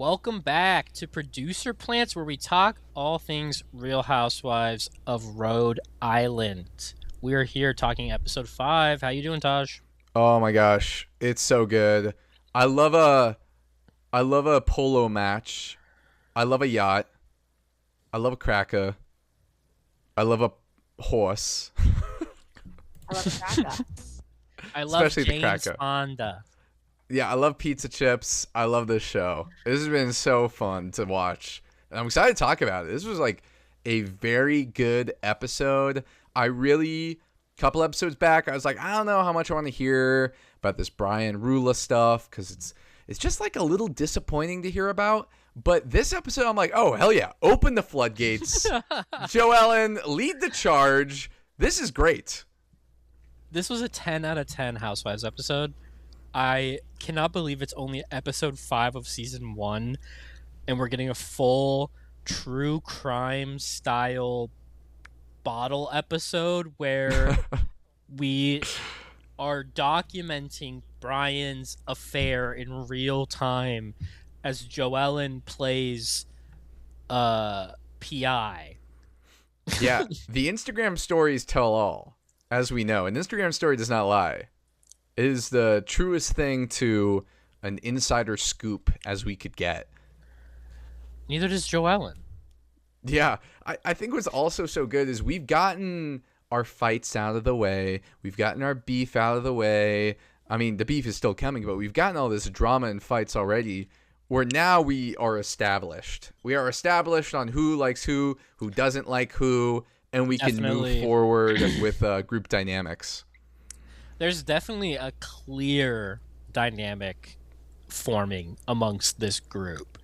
Welcome back to Producer Plants, where we talk all things Real Housewives of Rhode Island. We are here talking episode 5. How you doing, Taj? Oh my gosh, it's so good. I love a I love a polo match. I love a yacht. I love a cracker. I love a horse, I love a cracker. I love especially the James cracker. Fonda. Yeah, I love pizza chips. I love this show. This has been so fun to watch. And I'm excited to talk about it. This was like a very good episode. Couple episodes back, I was like, I don't know how much I want to hear about this Brian Rula stuff because it's just like a little disappointing to hear about. But this episode, I'm like, oh, hell yeah. Open the floodgates. Joe Ellen, lead the charge. This is great. This was a 10 out of 10 Housewives episode. I cannot believe it's only episode 5 of season 1, and we're getting a full true crime style bottle episode where we are documenting Brian's affair in real time as Joellen plays PI. Yeah, the Instagram stories tell all, as we know. An Instagram story does not lie. It is the truest thing to an insider scoop as we could get. Neither does Joellen. Yeah, I think what's also so good is we've gotten our fights out of the way. We've gotten our beef out of the way. I mean, the beef is still coming, but we've gotten all this drama and fights already where now we are established. We are established on who likes who doesn't like who, and we can Definitely. move forward with group dynamics. There's definitely a clear dynamic forming amongst this group.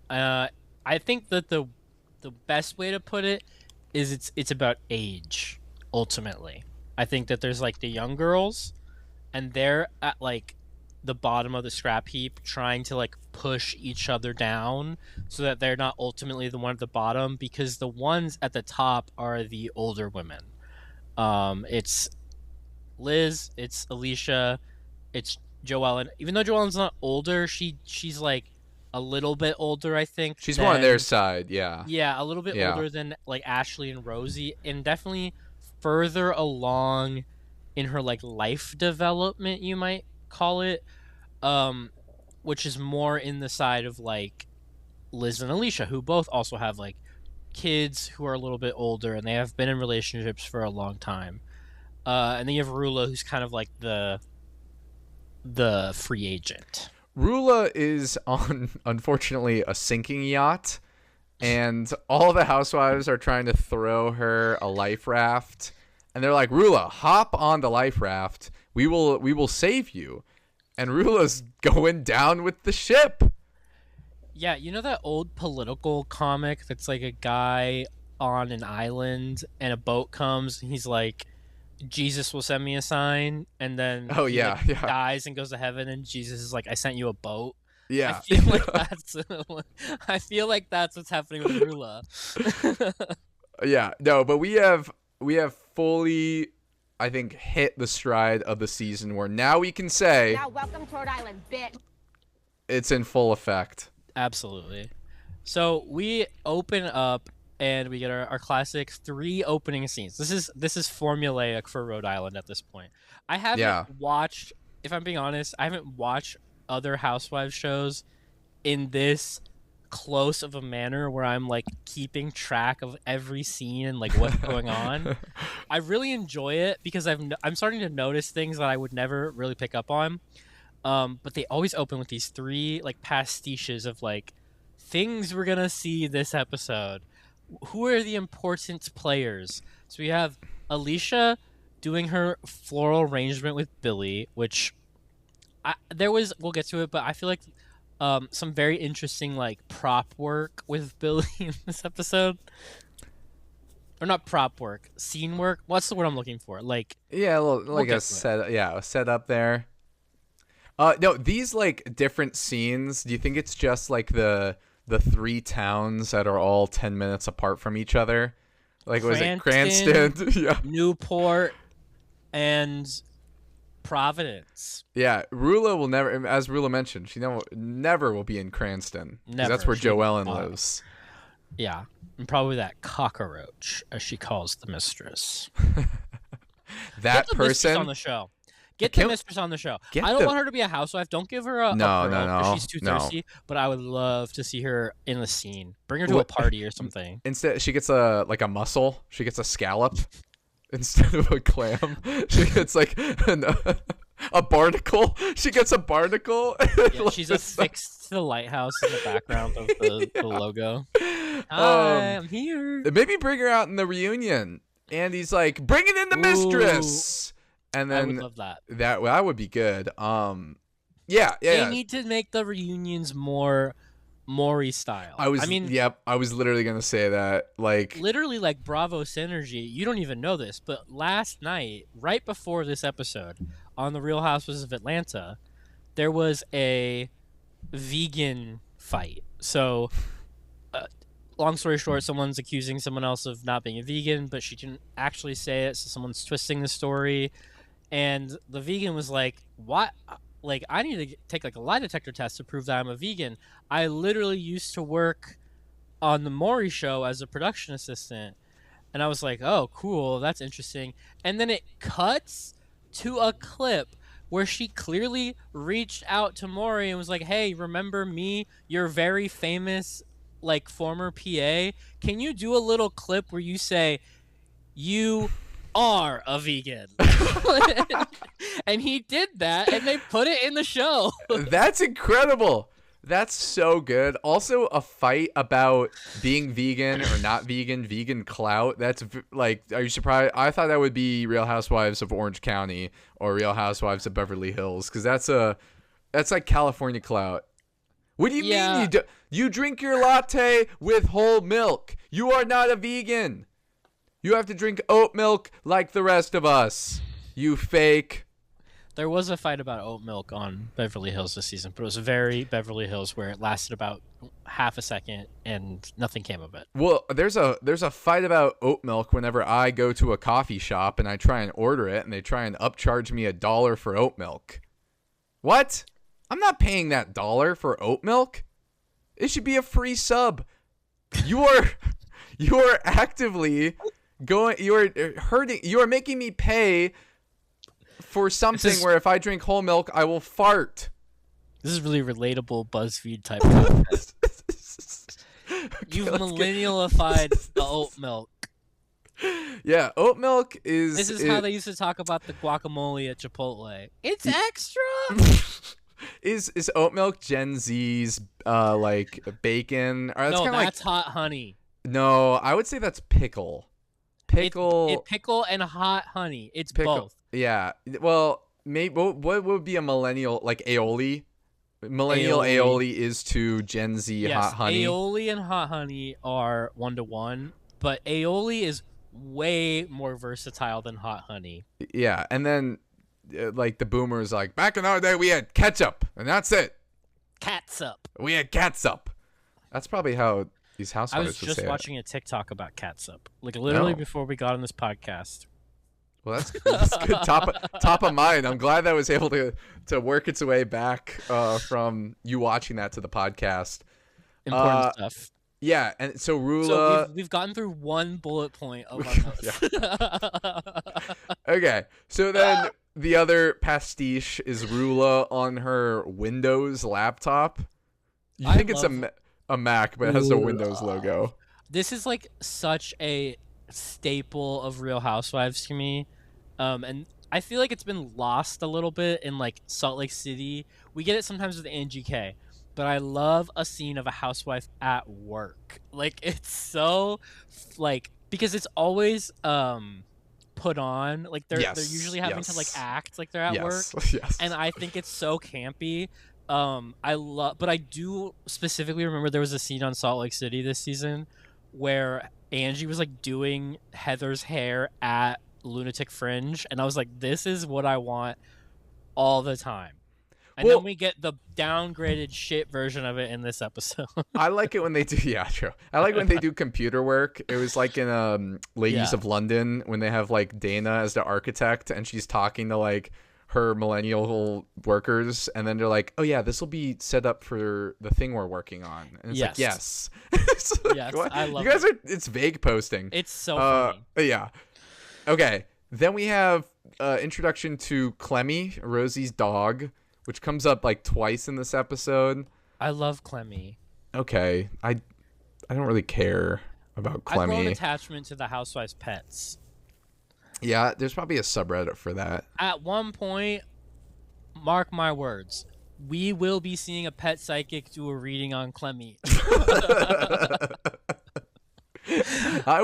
I think that the best way to put it is it's about age ultimately. I think that there's like the young girls, and they're at like the bottom of the scrap heap trying to like push each other down so that they're not ultimately the one at the bottom, because the ones at the top are the older women. It's Liz, it's Alicia, it's Joellen. Even though Joellen's not older, she's like a little bit older, I think. She's more on their than- side, yeah. Yeah, a little bit Yeah. older than like Ashley and Rosie, and definitely further along in her like life development, you might call it, which is more in the side of like Liz and Alicia, who both also have like kids who are a little bit older and they have been in relationships for a long time. And then you have Rula, who's kind of like the free agent. Rula is on, unfortunately, a sinking yacht, and all the housewives are trying to throw her a life raft, and they're like, Rula, hop on the life raft. We will save you. And Rula's going down with the ship. Yeah, you know that old political comic that's like a guy on an island and a boat comes and he's like, Jesus will send me a sign, and then Oh, he, yeah, like, yeah. dies and goes to heaven, and Jesus is like, I sent you a boat. Yeah. I feel like that's I feel like that's what's happening with Rula. Yeah. No, but we have fully, I think, hit the stride of the season where now we can say Now welcome to Rhode Island, bitch. it's in full effect. Absolutely. So we open up and we get our classic 3 opening scenes. This is formulaic for Rhode Island at this point. I haven't Yeah. watched, if I'm being honest, I haven't watched other Housewives shows in this close of a manner where I'm like keeping track of every scene and like what's going on. I really enjoy it because I'm starting to notice things that I would never really pick up on. But they always open with these 3 like pastiches of like things we're gonna see this episode. Who are the important players? So we have Alicia doing her floral arrangement with Billy, which we'll get to it, but I feel like some very interesting like prop work with Billy in this episode. Or not prop work, scene work. What's the word I'm looking for? Like, Yeah, like get a to it. a setup there. No, these like different scenes. Do you think it's just like the 3 towns that are all 10 minutes apart from each other? Like, was it Cranston, Cranston? Yeah. Newport, and Providence. Yeah, Rula will never, as Rula mentioned, she never will be in Cranston. 'Cause Never. that's where She would Joellen not. lives. Yeah, and probably that cockroach, as she calls the mistress. That Get the mistress person. on the show. Get the Can't- mistress on the show. get I don't the- want her to be a housewife. Don't give her a No, girl no, because no, she's too no. thirsty. But I would love to see her in the scene. Bring her to a What- party or something. Instead, she gets a mussel. She gets a scallop instead of a clam. She gets like a barnacle. She gets a barnacle. Yeah, she's affixed to the lighthouse in the background of the logo. Hi, I'm here. Maybe bring her out in the reunion. And he's like, bringing in the mistress. And I then would love that. that would be good. Yeah. They need to make the reunions more Maury style. I was literally gonna say that. Like, literally like Bravo Synergy. You don't even know this, but last night, right before this episode, on the Real Housewives of Atlanta, there was a vegan fight. So, long story short, someone's accusing someone else of not being a vegan, but she didn't actually say it, so someone's twisting the story. And the vegan was like, "What? Like, I need to take like a lie detector test to prove that I'm a vegan. I literally used to work on the Maury show as a production assistant." And I was like, "Oh, cool, that's interesting." And then it cuts to a clip where she clearly reached out to Maury and was like, "Hey, remember me? You're very famous, like former PA. Can you do a little clip where you say you are a vegan?" And he did that, and they put it in the show. that's incredible. That's so good. Also, a fight about being vegan or not vegan, vegan clout. That's like, are you surprised? I thought that would be Real Housewives of Orange County or Real Housewives of Beverly Hills, because that's like California clout. What do you mean you drink your latte with whole milk? You are not a vegan. You have to drink oat milk like the rest of us. You fake. There was a fight about oat milk on Beverly Hills this season, but it was very Beverly Hills, where it lasted about half a second and nothing came of it. Well, there's a fight about oat milk whenever I go to a coffee shop and I try and order it, and they try and upcharge me $1 for oat milk. What? I'm not paying that $1 for oat milk. It should be a free sub. You are actively going. You are hurting. You are making me pay for something where if I drink whole milk, I will fart. This is really relatable BuzzFeed type content. You've millennialified the oat milk. Yeah, oat milk is. This is how they used to talk about the guacamole at Chipotle. It's extra. Is oat milk Gen Z's like bacon? Or No, kinda that's hot honey. No, I would say that's pickle. Pickle. Pickle and hot honey. It's pickle. both. Yeah. Well, maybe what would be a millennial, like aioli? Millennial aioli is to Gen Z Yes, hot honey. aioli and hot honey are 1-to-1, but aioli is way more versatile than hot honey. Yeah, and then like the boomers, like, back in our day we had ketchup, and that's it. Catsup. We had catsup. That's probably how these I housewives was would just say watching a TikTok about catsup, like literally No. before we got on this podcast. Well, that's good. Top of mind. I'm glad that was able to work its way back from you watching that to the podcast. Important stuff. Yeah, and so Rula. So we've gotten through one bullet point of our notes. Okay, so then the other pastiche is Rula on her Windows laptop. You think it's a Mac, but it has the Windows logo. This is like such a staple of Real Housewives to me, and I feel like it's been lost a little bit in like Salt Lake City. We get it sometimes with Angie K, but I love a scene of a housewife at work. Like, it's so like, because it's always put on, like they're usually having to like act like they're at work. Yes. And I think it's so campy. But I do specifically remember there was a scene on Salt Lake City this season where Angie was like doing Heather's hair at Lunatic Fringe, and I was like, this is what I want all the time. And then we get the downgraded shit version of it in this episode. I like it when they do, true. I like when they do computer work. It was like in Ladies of London when they have like Dana as the architect and she's talking to like her millennial workers, and then they're like, "Oh yeah, this will be set up for the thing we're working on." And it's like, yes. It's like, Yes, what? I love you guys it. it's vague posting. It's so funny. Yeah. Okay. Then we have introduction to Clemmy, Rosie's dog, which comes up like twice in this episode. I love Clemmy. Okay. I don't really care about I've grown Clemmy. attachment to the Housewives pets. Yeah, there's probably a subreddit for that. At one point, mark my words, we will be seeing a pet psychic do a reading on Clemmy. I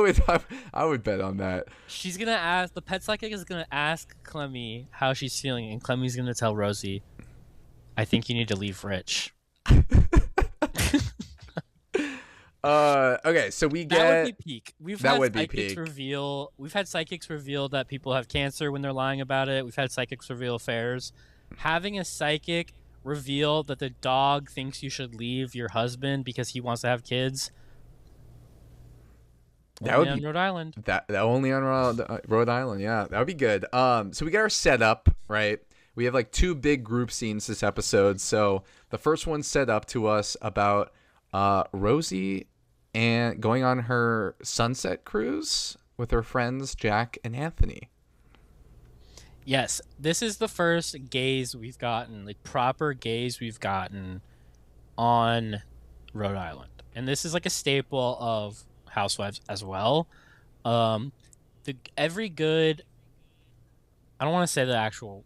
would bet on that. She's gonna ask, the pet psychic is gonna ask Clemmy how she's feeling, and Clemmy's gonna tell Rosie, I think you need to leave Rich. Okay, so we That get would be peak. We've that had would be psychics peak. reveal. We've had psychics reveal that people have cancer when they're lying about it. We've had psychics reveal affairs. Having a psychic reveal that the dog thinks you should leave your husband because he wants to have kids. That Only would on be Rhode Island. that only on Rhode Island. Yeah, that would be good. So we get our setup, right? We have like two big group scenes this episode. So the first one's set up to us about Rosie and going on her sunset cruise with her friends Jack and Anthony. Yes, this is the first gaze we've gotten, like proper gaze we've gotten on Rhode Island, and this is like a staple of Housewives as well. Every good. I don't want to say the actual.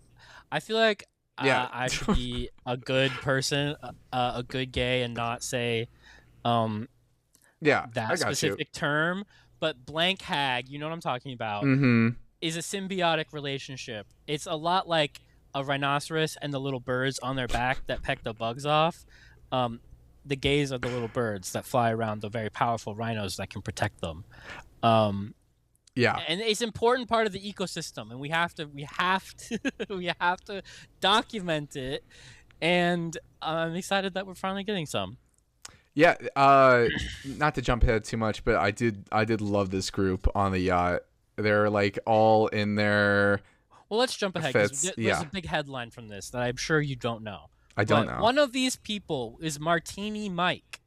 I feel like Yeah. I should be a good person, a good gay, and not say Yeah, I that got specific term. But blank hag, you know what I'm talking about, you. Mm-hmm. is a symbiotic relationship. It's a lot like a rhinoceros and the little birds on their back that peck the bugs off. The gays are the little birds that fly around the very powerful rhinos that can protect them. Yeah. And it's an important part of the ecosystem, and we have to we have to document it. And I'm excited that we're finally getting some. Yeah, not to jump ahead too much, but I did love this group on the yacht. They're like all in their Well, let's jump ahead because fits. there's Yeah, a big headline from this that I'm sure you don't know. I don't But know. one of these people is Martini Mike,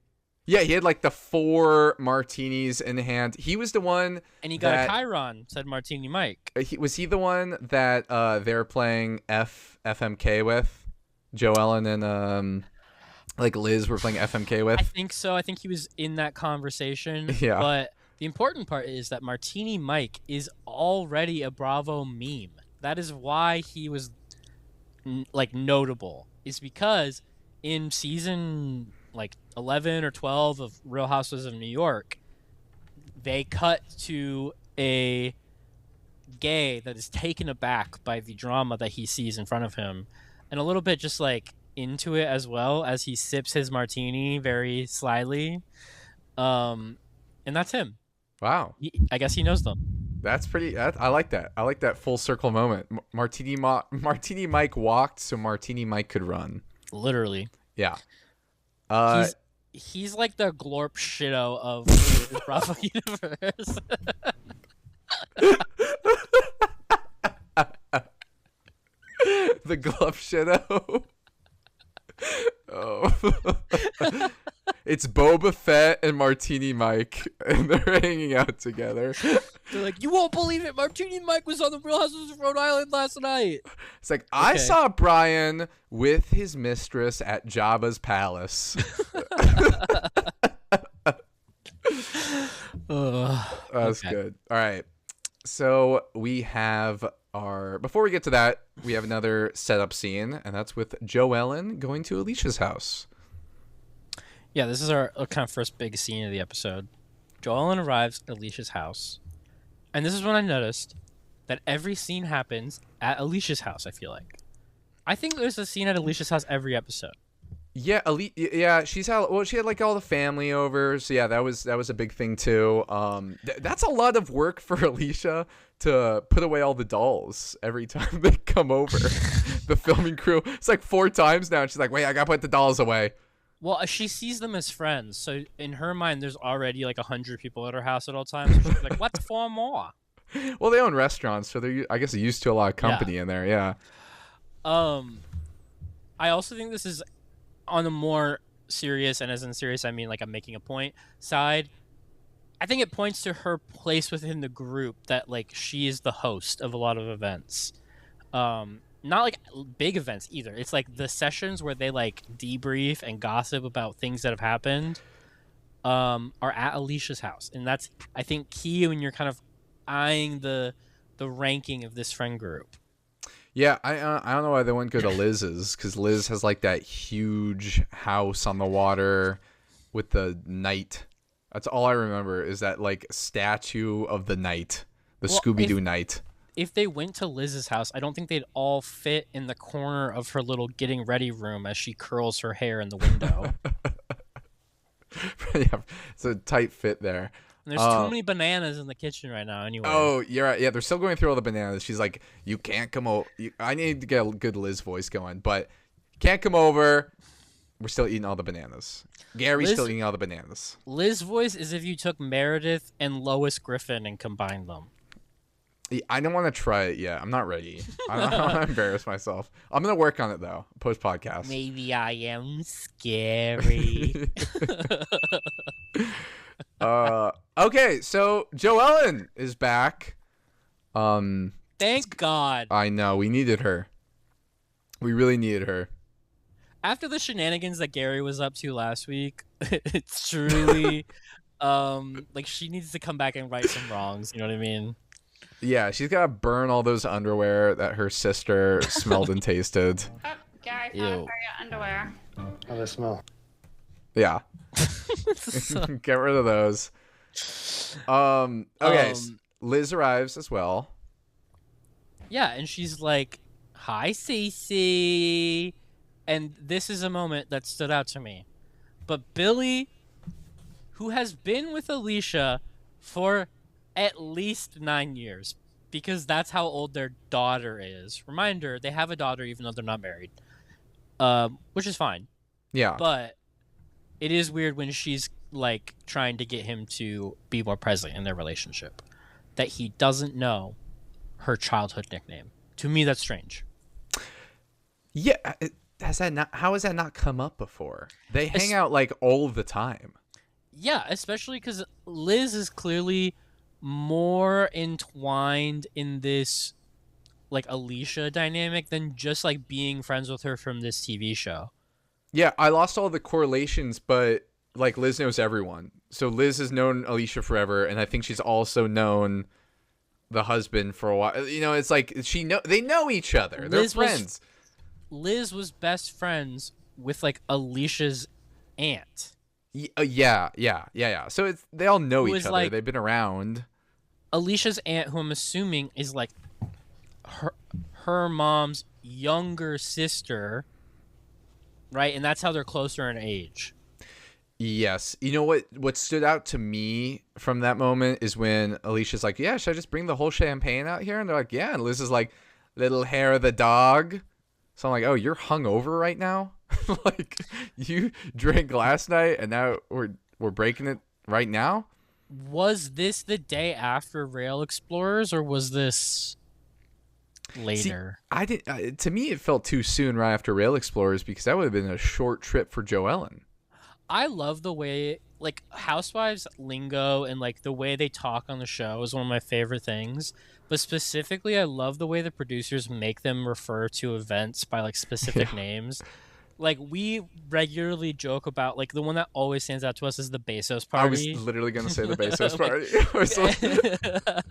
Yeah, he had like the 4 martinis in hand. He was the one and he got that a Chiron, said Martini Mike. was he the one that they're playing FMK with? Joellen and like Liz were playing FMK I with. think so. I think he was in that conversation. Yeah. But the important part is that Martini Mike is already a Bravo meme. That is why he was like notable. Is because in season like 11 or 12 of Real Housewives of New York, they cut to a gay that is taken aback by the drama that he sees in front of him, and a little bit just like into it as well as he sips his martini very slyly. And that's him. Wow, I guess he knows them. that's pretty. I like that. I like that full circle moment. Martini Mike walked so Martini Mike could run. Literally. Yeah. He's like the glorp shitto of the Bravo universe. The glove shadow. Oh. It's Boba Fett and Martini Mike, and they're hanging out together. They're like, you won't believe it. Martini Mike was on the Real Housewives of Rhode Island last night. It's like, I Okay. saw Brian with his mistress at Jabba's palace. That's Okay. good. All right. So we have before we get to that, we have another setup scene, and that's with Joellen going to Alicia's house. Yeah, this is our kind of first big scene of the episode. Joellen arrives at Alicia's house. And this is when I noticed that every scene happens at Alicia's house, I feel like. I think there's a scene at Alicia's house every episode. Yeah, yeah, she had like all the family over, so yeah, that was a big thing too. That's a lot of work for Alicia to put away all the dolls every time they come over. The filming crew, it's like 4 times now, and she's like, "Wait, I gotta put the dolls away." Well, she sees them as friends, so in her mind, there's already like 100 people at her house at all times. So she's like, "What's 4 more?" Well, they own restaurants, so I guess they're used to a lot of company in there. Yeah. Um, I also think this is on a more serious, and as in serious, I mean like I'm making a point side. I think it points to her place within the group that like she is the host of a lot of events. Not like big events either. It's like the sessions where they like debrief and gossip about things that have happened. Are at Alicia's house, and that's I think key when you're kind of eyeing the ranking of this friend group. Yeah, I don't know why they wouldn't go to Liz's, because Liz has like that huge house on the water with the knight. That's all I remember is that like statue of the knight, the Well, Scooby-Doo knight. if they went to Liz's house, I don't think they'd all fit in the corner of her little getting ready room as she curls her hair in the window. Yeah, it's a tight fit there. And there's too many bananas in the kitchen right now anyway. Oh, you're right. Yeah, they're still going through all the bananas. She's like, you can't come over. I need to get a good Liz voice going, but can't come over. We're still eating all the bananas. Gary's still eating all the bananas. Liz voice is if you took Meredith and Lois Griffin and combined them. I don't want to try it yet. I'm not ready. I don't want to embarrass myself. I'm going to work on it, though, post-podcast. Maybe I am scary. Okay, so Joellen is back. Thank God. I know. We needed her. We really needed her. After the shenanigans that Gary was up to last week, it's truly like she needs to come back and right some wrongs, you know what I mean? Yeah, she's got to burn all those underwear that her sister smelled and tasted. Oh, Gary, Ew. found a pair of underwear. How they smell? Yeah. Get rid of those. Okay, Liz arrives as well. Yeah, and she's like, "Hi, Cece." And this is a moment that stood out to me. But Billy, who has been with Alicia for at least 9 years, because that's how old their daughter is. Reminder, they have a daughter even though they're not married. Which is fine. Yeah. But it is weird when she's like trying to get him to be more present in their relationship that he doesn't know her childhood nickname. To me, that's strange. Yeah. How has that not come up before? They hang out like all the time. Yeah, especially because Liz is clearly more entwined in this like Alicia dynamic than just like being friends with her from this TV show. Yeah, I lost all the correlations, but like Liz knows everyone. So Liz has known Alicia forever, and I think she's also known the husband for a while. You know, it's like they know each other. They're friends. Liz was best friends with like Alicia's aunt. Yeah. So they all know Who each is, other. like, They've been around. Alicia's aunt, who I'm assuming is like her mom's younger sister, right? And that's how they're closer in age. Yes. You know what stood out to me from that moment is when Alicia's like, yeah, should I just bring the whole champagne out here? And they're like, yeah. And Liz is like, little hair of the dog. So I'm like, oh, you're hungover right now? Like, you drank last night and now we're breaking it right now? Was this the day after Rail Explorers, or was this later? See, I didn't. To me, it felt too soon right after Rail Explorers because that would have been a short trip for Joellen. I love the way like Housewives lingo and like the way they talk on the show is one of my favorite things. But specifically, I love the way the producers make them refer to events by like specific names. Like we regularly joke about like the one that always stands out to us is the Bezos party. I was literally gonna say the Bezos Like, party.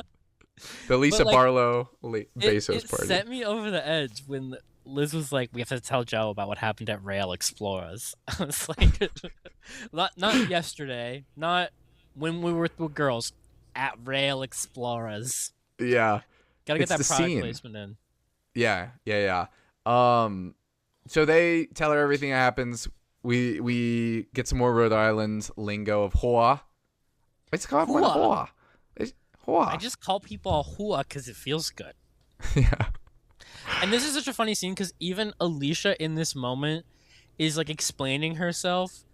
The Lisa like, Barlow Bezos it party. Set me over the edge when Liz was like, "We have to tell Joe about what happened at Rail Explorers." I was like, not yesterday, not when we were with girls at Rail Explorers. Yeah, Gotta get it's that the product scene. placement in. Yeah. So they tell her everything that happens. We get some more Rhode Island lingo of hoa. It's called Hoa. hoa. It's hoa. I just call people a hua because it feels good. Yeah. And this is such a funny scene because even Alicia in this moment is like explaining herself,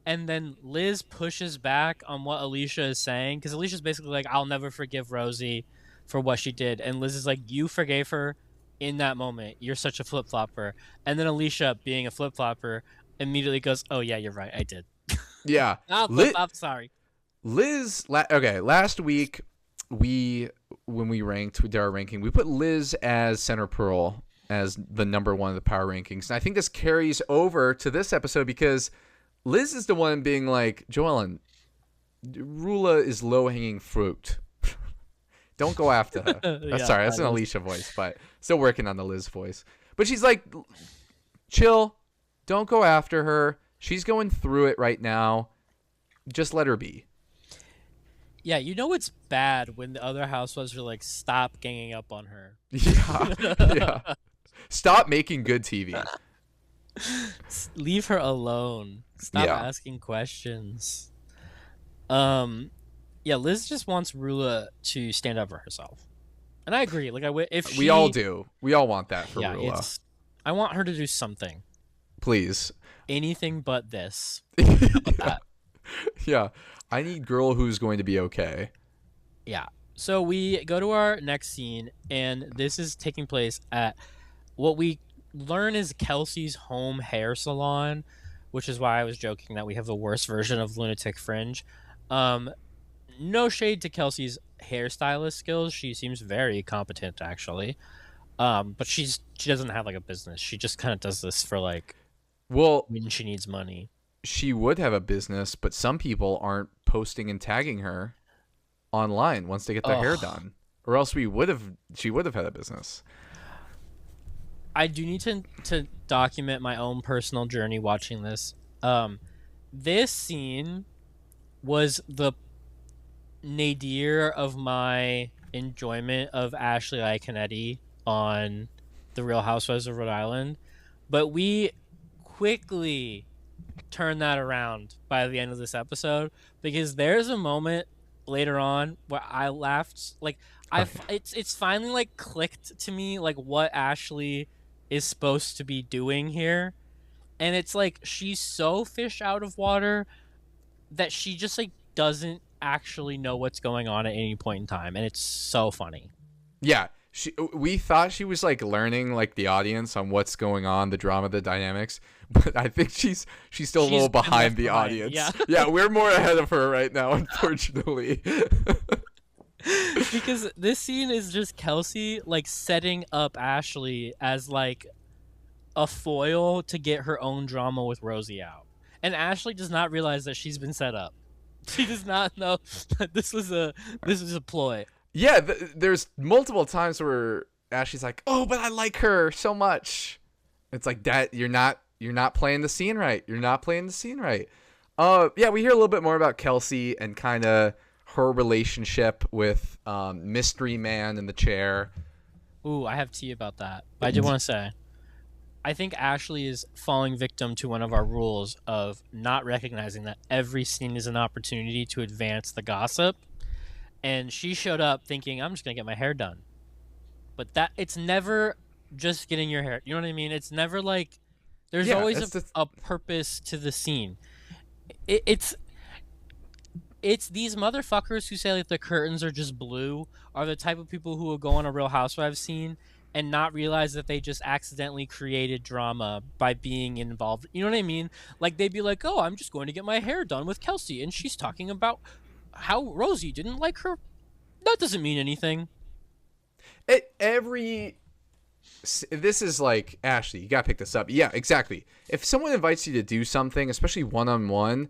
and then Liz pushes back on what Alicia is saying because Alicia's basically like, "I'll never forgive Rosie for what she did," and Liz is like, "You forgave her in that moment, you're such a flip-flopper. And then Alicia, being a flip-flopper, immediately goes, oh, yeah, you're right. I did. Yeah. I'll flip-flop. Sorry. Liz, okay, last week when we ranked, we did our ranking, we put Liz as center pearl as the number one of the power rankings. And I think this carries over to this episode because Liz is the one being like, Joellen, Rula is low-hanging fruit. Don't go after her. Yeah, Sorry, that's an Alicia voice, but still working on the Liz voice. But she's like, chill. Don't go after her. She's going through it right now. Just let her be. Yeah, you know it's bad when the other housewives are like, stop ganging up on her. Yeah. Stop making good TV. Leave her alone. Stop asking questions. Yeah, Liz just wants Rula to stand up for herself, and I agree. Like, we all do. We all want that for Rula. I want her to do something. Please. Anything but this. Yeah. I need girl who's going to be okay. Yeah. So we go to our next scene, and this is taking place at what we learn is Kelsey's home hair salon, which is why I was joking that we have the worst version of Lunatic Fringe. No shade to Kelsey's hairstylist skills. She seems very competent, actually. But she doesn't have like a business. She just kind of does this for like, when she needs money. She would have a business, but some people aren't posting and tagging her online once they get their hair done, or else she would have had a business. I do need to document my own personal journey watching this. This scene was the nadir of my enjoyment of Ashley Iaconetti on The Real Housewives of Rhode Island, but we quickly turn that around by the end of this episode, because there's a moment later on where I laughed. Like, it's finally like clicked to me like what Ashley is supposed to be doing here, and it's like she's so fish out of water that she just like doesn't actually know what's going on at any point in time, and it's so funny. Yeah, we thought she was like learning like the audience on what's going on, the drama, the dynamics, but I think she's still a little behind the audience. Yeah, we're more ahead of her right now, unfortunately. Because this scene is just Kelsey like setting up Ashley as like a foil to get her own drama with Rosie out, and Ashley does not realize that she's been set up. She does not know that this was a ploy. Yeah, there's multiple times where Ashley's like, "Oh, but I like her so much." It's like that. You're not playing the scene right. You're not playing the scene right. Yeah, we hear a little bit more about Kelsey and kind of her relationship with Mystery Man in the chair. Ooh, I have tea about that. But I did want to say, I think Ashley is falling victim to one of our rules of not recognizing that every scene is an opportunity to advance the gossip. And she showed up thinking, I'm just going to get my hair done. But it's never just getting your hair. You know what I mean? It's never like, there's always a purpose to the scene. It's these motherfuckers who say like the curtains are just blue are the type of people who will go on a Real Housewives scene and not realize that they just accidentally created drama by being involved. You know what I mean? Like, they'd be like, oh, I'm just going to get my hair done with Kelsey, and she's talking about how Rosie didn't like her. That doesn't mean anything. This is like, Ashley, you gotta pick this up. Yeah, exactly. If someone invites you to do something, especially one-on-one,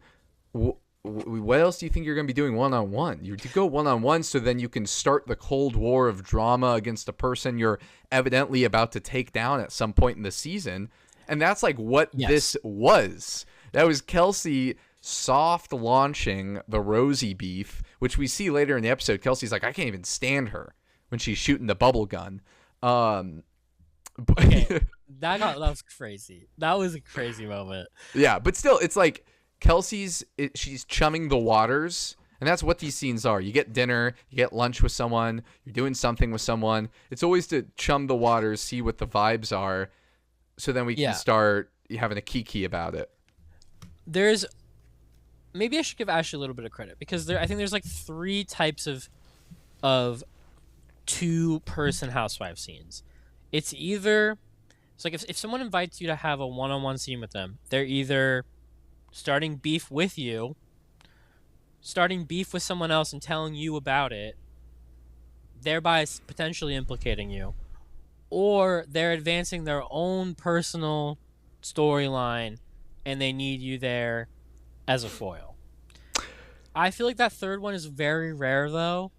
what else do you think you're going to be doing one-on-one? You go one-on-one so then you can start the Cold War of drama against a person you're evidently about to take down at some point in the season. And that's like what this was. That was Kelsey soft launching the Rosie beef, which we see later in the episode. Kelsey's like, I can't even stand her when she's shooting the bubble gun. Okay, that was crazy. That was a crazy moment. Yeah, but still, it's like she's chumming the waters, and that's what these scenes are. You get dinner, you get lunch with someone, you're doing something with someone. It's always to chum the waters, see what the vibes are, so then we can start having a kiki about it. Maybe I should give Ashley a little bit of credit, because I think there's like 3 types of 2-person housewife scenes. It's either it's like if someone invites you to have a one-on-one scene with them, they're either starting beef with you, starting beef with someone else and telling you about it, thereby potentially implicating you, or they're advancing their own personal storyline and they need you there as a foil. I feel like that third one is very rare though,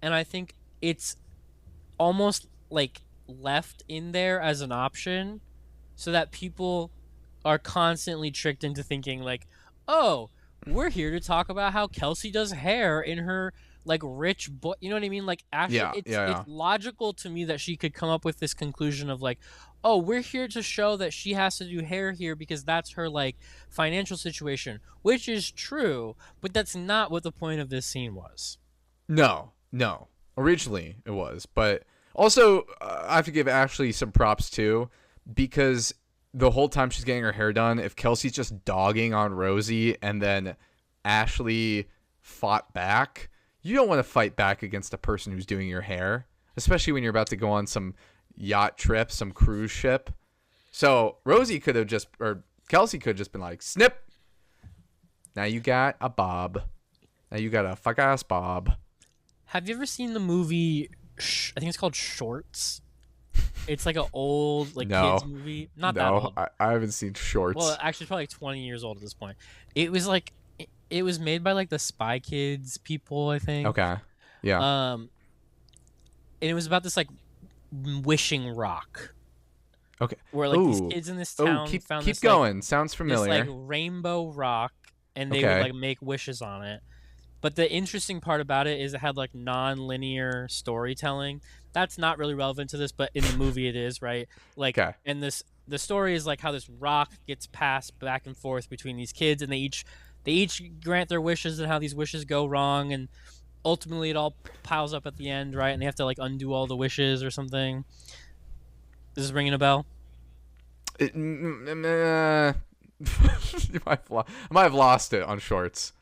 and I think it's almost like left in there as an option so that people are constantly tricked into thinking like, oh, we're here to talk about how Kelsey does hair in her like rich boy, you know what I mean? Like actually Yeah, yeah. it's logical to me that she could come up with this conclusion of like, oh, we're here to show that she has to do hair here because that's her like financial situation, which is true, but that's not what the point of this scene was. No. Originally it was, but also I have to give Ashley some props too, because the whole time she's getting her hair done, if Kelsey's just dogging on Rosie and then Ashley fought back, you don't want to fight back against the person who's doing your hair, especially when you're about to go on some yacht trip, some cruise ship. So Kelsey could have just been like, snip. Now you got a bob. Now you got a fuck ass bob. Have you ever seen the movie? I think it's called Shorts. It's like an old kids movie. Not that old. I haven't seen Shorts. Well, actually, it's probably like 20 years old at this point. It was like it was made by like the Spy Kids people, I think. Okay. Yeah. And it was about this like wishing rock. Okay. Where like these kids in this town found keep this going. like, Sounds familiar. this like rainbow rock, and they would like make wishes on it. But the interesting part about it is it had like non-linear storytelling. That's not really relevant to this, but in the movie it is, right? Like, and the story is like how this rock gets passed back and forth between these kids, and they each grant their wishes, and how these wishes go wrong, and ultimately it all piles up at the end, right? And they have to like undo all the wishes or something. Is this ringing a bell? I might have lost it on Shorts.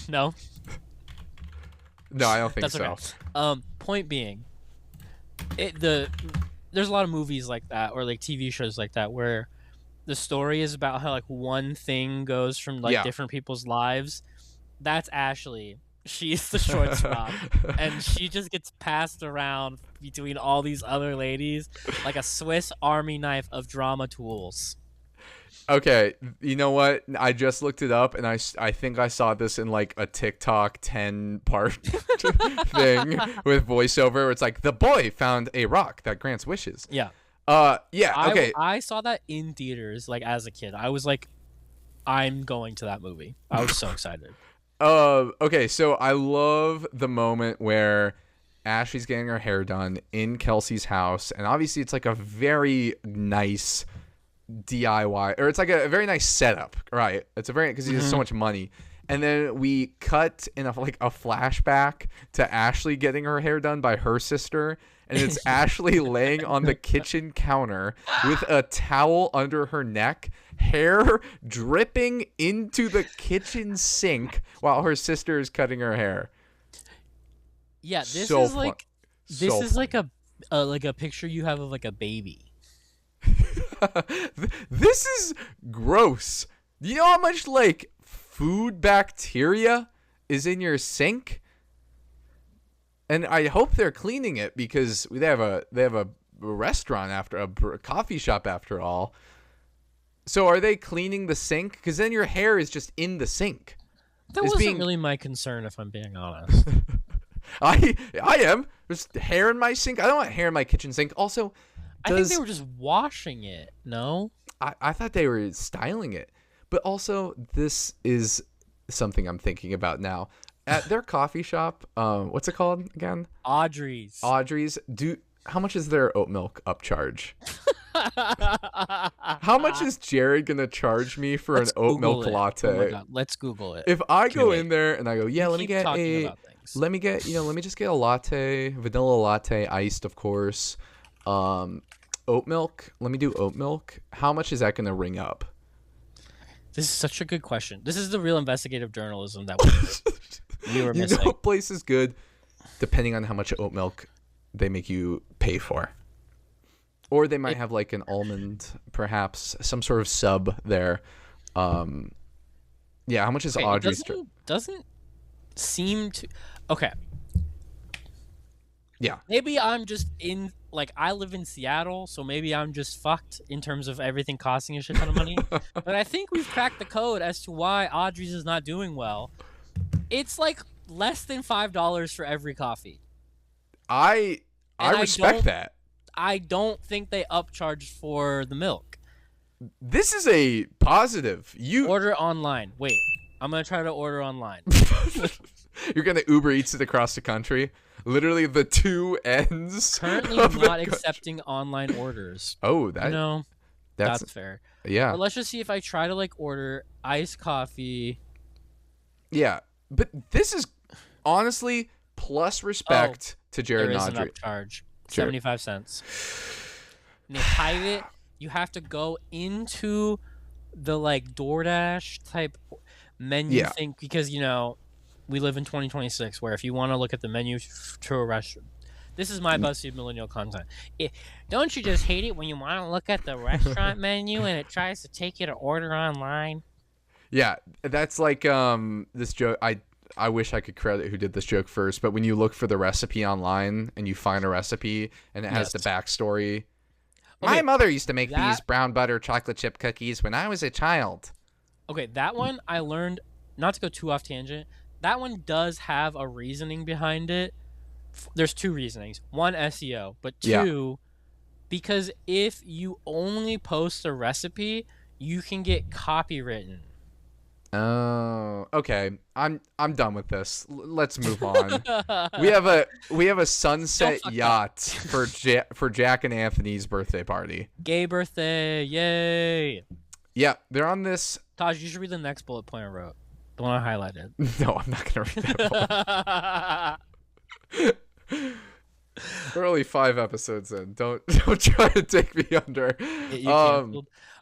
No. No, I don't think That's so. Okay. Point being, there's a lot of movies like that, or like TV shows like that, where the story is about how like one thing goes from like different people's lives. That's Ashley. She's the Shorts rock, and she just gets passed around between all these other ladies like a Swiss Army knife of drama tools. Okay, you know what? I just looked it up, and I think I saw this in like a TikTok 10-part thing with voiceover where it's like, the boy found a rock that grants wishes. Yeah. Yeah, okay. I saw that in theaters like as a kid. I was like, I'm going to that movie. I was so excited. Okay, so I love the moment where Ashley's getting her hair done in Kelsey's house, and obviously it's like a very nice DIY, or it's like a very nice setup, right? It's a very, because he has so much money. And then we cut in a flashback to Ashley getting her hair done by her sister, and it's Ashley laying on the kitchen counter with a towel under her neck, hair dripping into the kitchen sink while her sister is cutting her hair. Yeah, this so is like fun. this is like a picture you have of like a baby. This is gross. Do you know how much like food bacteria is in your sink? And I hope they're cleaning it, because they have a restaurant after a coffee shop after all. So are they cleaning the sink? Because then your hair is just in the sink. That wasn't really my concern, if I'm being honest. I am. There's hair in my sink. I don't want hair in my kitchen sink. Also, I think they were just washing it. No? I thought they were styling it. But also, this is something I'm thinking about now. At their coffee shop, what's it called again? Audrey's. How much is their oat milk upcharge? How much is Jared gonna charge me for an oat milk latte? Oh my God, let's Google it. If I go in there and I go, let me just get a latte, vanilla latte, iced, of course. Oat milk. Let me do oat milk. How much is that gonna ring up? This is such a good question. This is the real investigative journalism that we were missing. You know, a place is good depending on how much oat milk they make you pay for. Or they might have like an almond, perhaps some sort of sub there. Yeah, how much is Okay, Audrey's? doesn't seem to. Okay, Yeah. maybe I'm just in like I live in Seattle, so maybe I'm just fucked in terms of everything costing a shit ton of money. But I think we've cracked the code as to why Audrey's is not doing well. It's like less than $5 for every coffee. I And respect that. I don't think they upcharged for the milk. This is a positive. You Order online. Wait, I'm gonna try to order online. You're gonna Uber Eats it across the country. Literally the two ends. Currently of the not country. accepting online orders. Oh, that No, that's fair. yeah. But let's just see if I try to like order iced coffee. Yeah. But this is honestly plus respect to Jared There and is an Audrey. upcharge. Sure. 75 cents. And they hide it. You have to go into the like DoorDash type menu Yeah. thing because we live in 2026 where if you want to look at the menu to a restaurant, this is my BuzzFeed millennial content. Don't you just hate it when you want to look at the restaurant menu and it tries to take you to order online? Yeah, that's like this joke. I wish I could credit who did this joke first, but when you look for the recipe online and you find a recipe and it has the backstory. My Okay, mother used to make these brown butter chocolate chip cookies when I was a child. Okay, that one I learned, not to go too off tangent, that one does have a reasoning behind it. There's two reasonings. One, SEO, but two, because if you only post a recipe, you can get copywritten. Oh, okay. I'm done with this. Let's move on. we have a sunset yacht for Jack and Anthony's birthday party. Gay birthday, yay! Yeah, they're on this. Taj, you should read the next bullet point I wrote. The one I highlighted. No, I'm not gonna read that. We're only 5 episodes in. Don't try to take me under.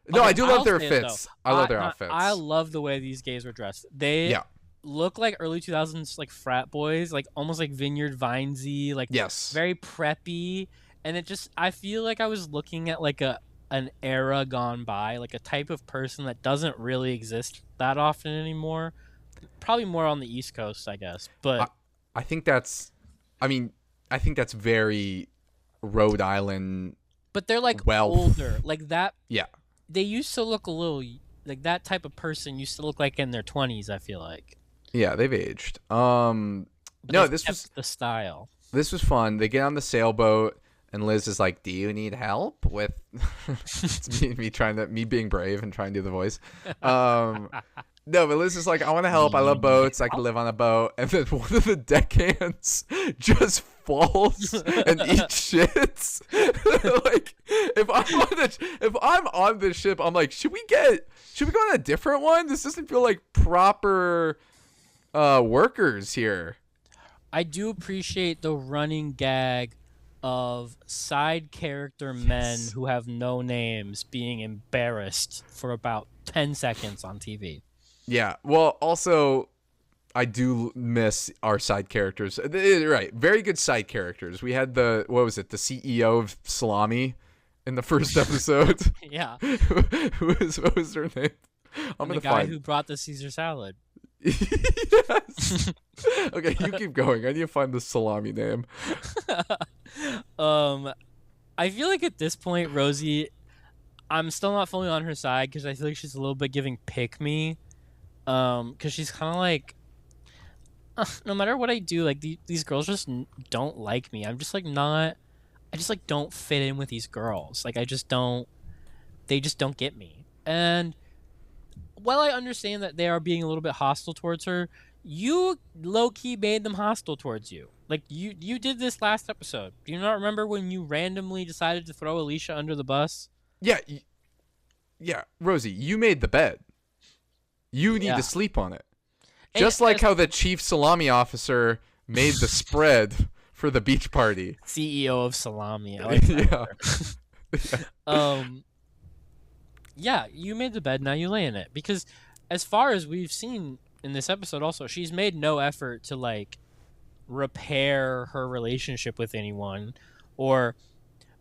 No, I do love their fits. I love their outfits. I love the way these gays were dressed. They look like early 2000s like frat boys, like almost like Vineyard Vinesy, like very preppy. And it just, I feel like I was looking at like an era gone by, like a type of person that doesn't really exist that often anymore. Probably more on the East Coast, I guess. But I think that's very Rhode Island. But they're like older, like that. Yeah. They used to look a little like that type of person used to look like in their 20s, I feel like. Yeah, they've aged. But no, this was the style. This was fun. They get on the sailboat and Liz is like, "Do you need help with?" It's me being brave and trying to do the voice. No, but Liz is like, "I want to help. I love boats. I can live on a boat." And then one of the deckhands just falls and eats shit. Like, if I'm on this ship, I'm like, should we go on a different one? This doesn't feel like proper workers here. I do appreciate the running gag of side character men who have no names being embarrassed for about 10 seconds on TV. Yeah. Well, also, I do miss our side characters. Right. Very good side characters. We had the CEO of Salami in the first episode. Yeah. What was her name? The guy who brought the Caesar salad. Yes. Okay, you keep going. I need to find the Salami name. I feel like at this point, Rosie, I'm still not fully on her side because I feel like she's a little bit giving pick me. Because she's kind of like, no matter what I do, like these girls just don't like me. I'm just like not. I just like don't fit in with these girls. Like I just don't. They just don't get me. And while I understand that they are being a little bit hostile towards her, you low key made them hostile towards you. Like you did this last episode. Do you not remember when you randomly decided to throw Alicia under the bus? Yeah. Yeah, Rosie, you made the bed. You need to sleep on it. Just like how the chief salami officer made the spread for the beach party. CEO of Salami. I like that. Yeah, you made the bed, now you lay in it. Because as far as we've seen in this episode also, she's made no effort to like repair her relationship with anyone or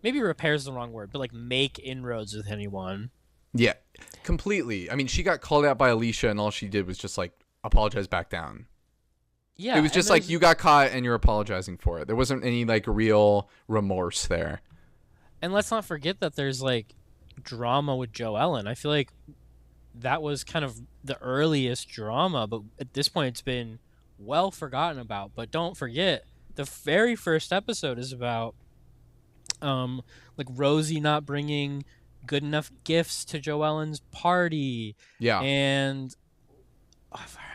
maybe repair is the wrong word, but like make inroads with anyone. Yeah, completely. I mean, she got called out by Alicia, and all she did was just like apologize back down. Yeah, It was just like you got caught and you're apologizing for it. There wasn't any like real remorse there. and let's not forget that there's like drama with Joellen. I feel like that was kind of the earliest drama, but at this point it's been well forgotten about. But don't forget, the very first episode is about like Rosie not bringing good enough gifts to Joellen's party. Yeah. And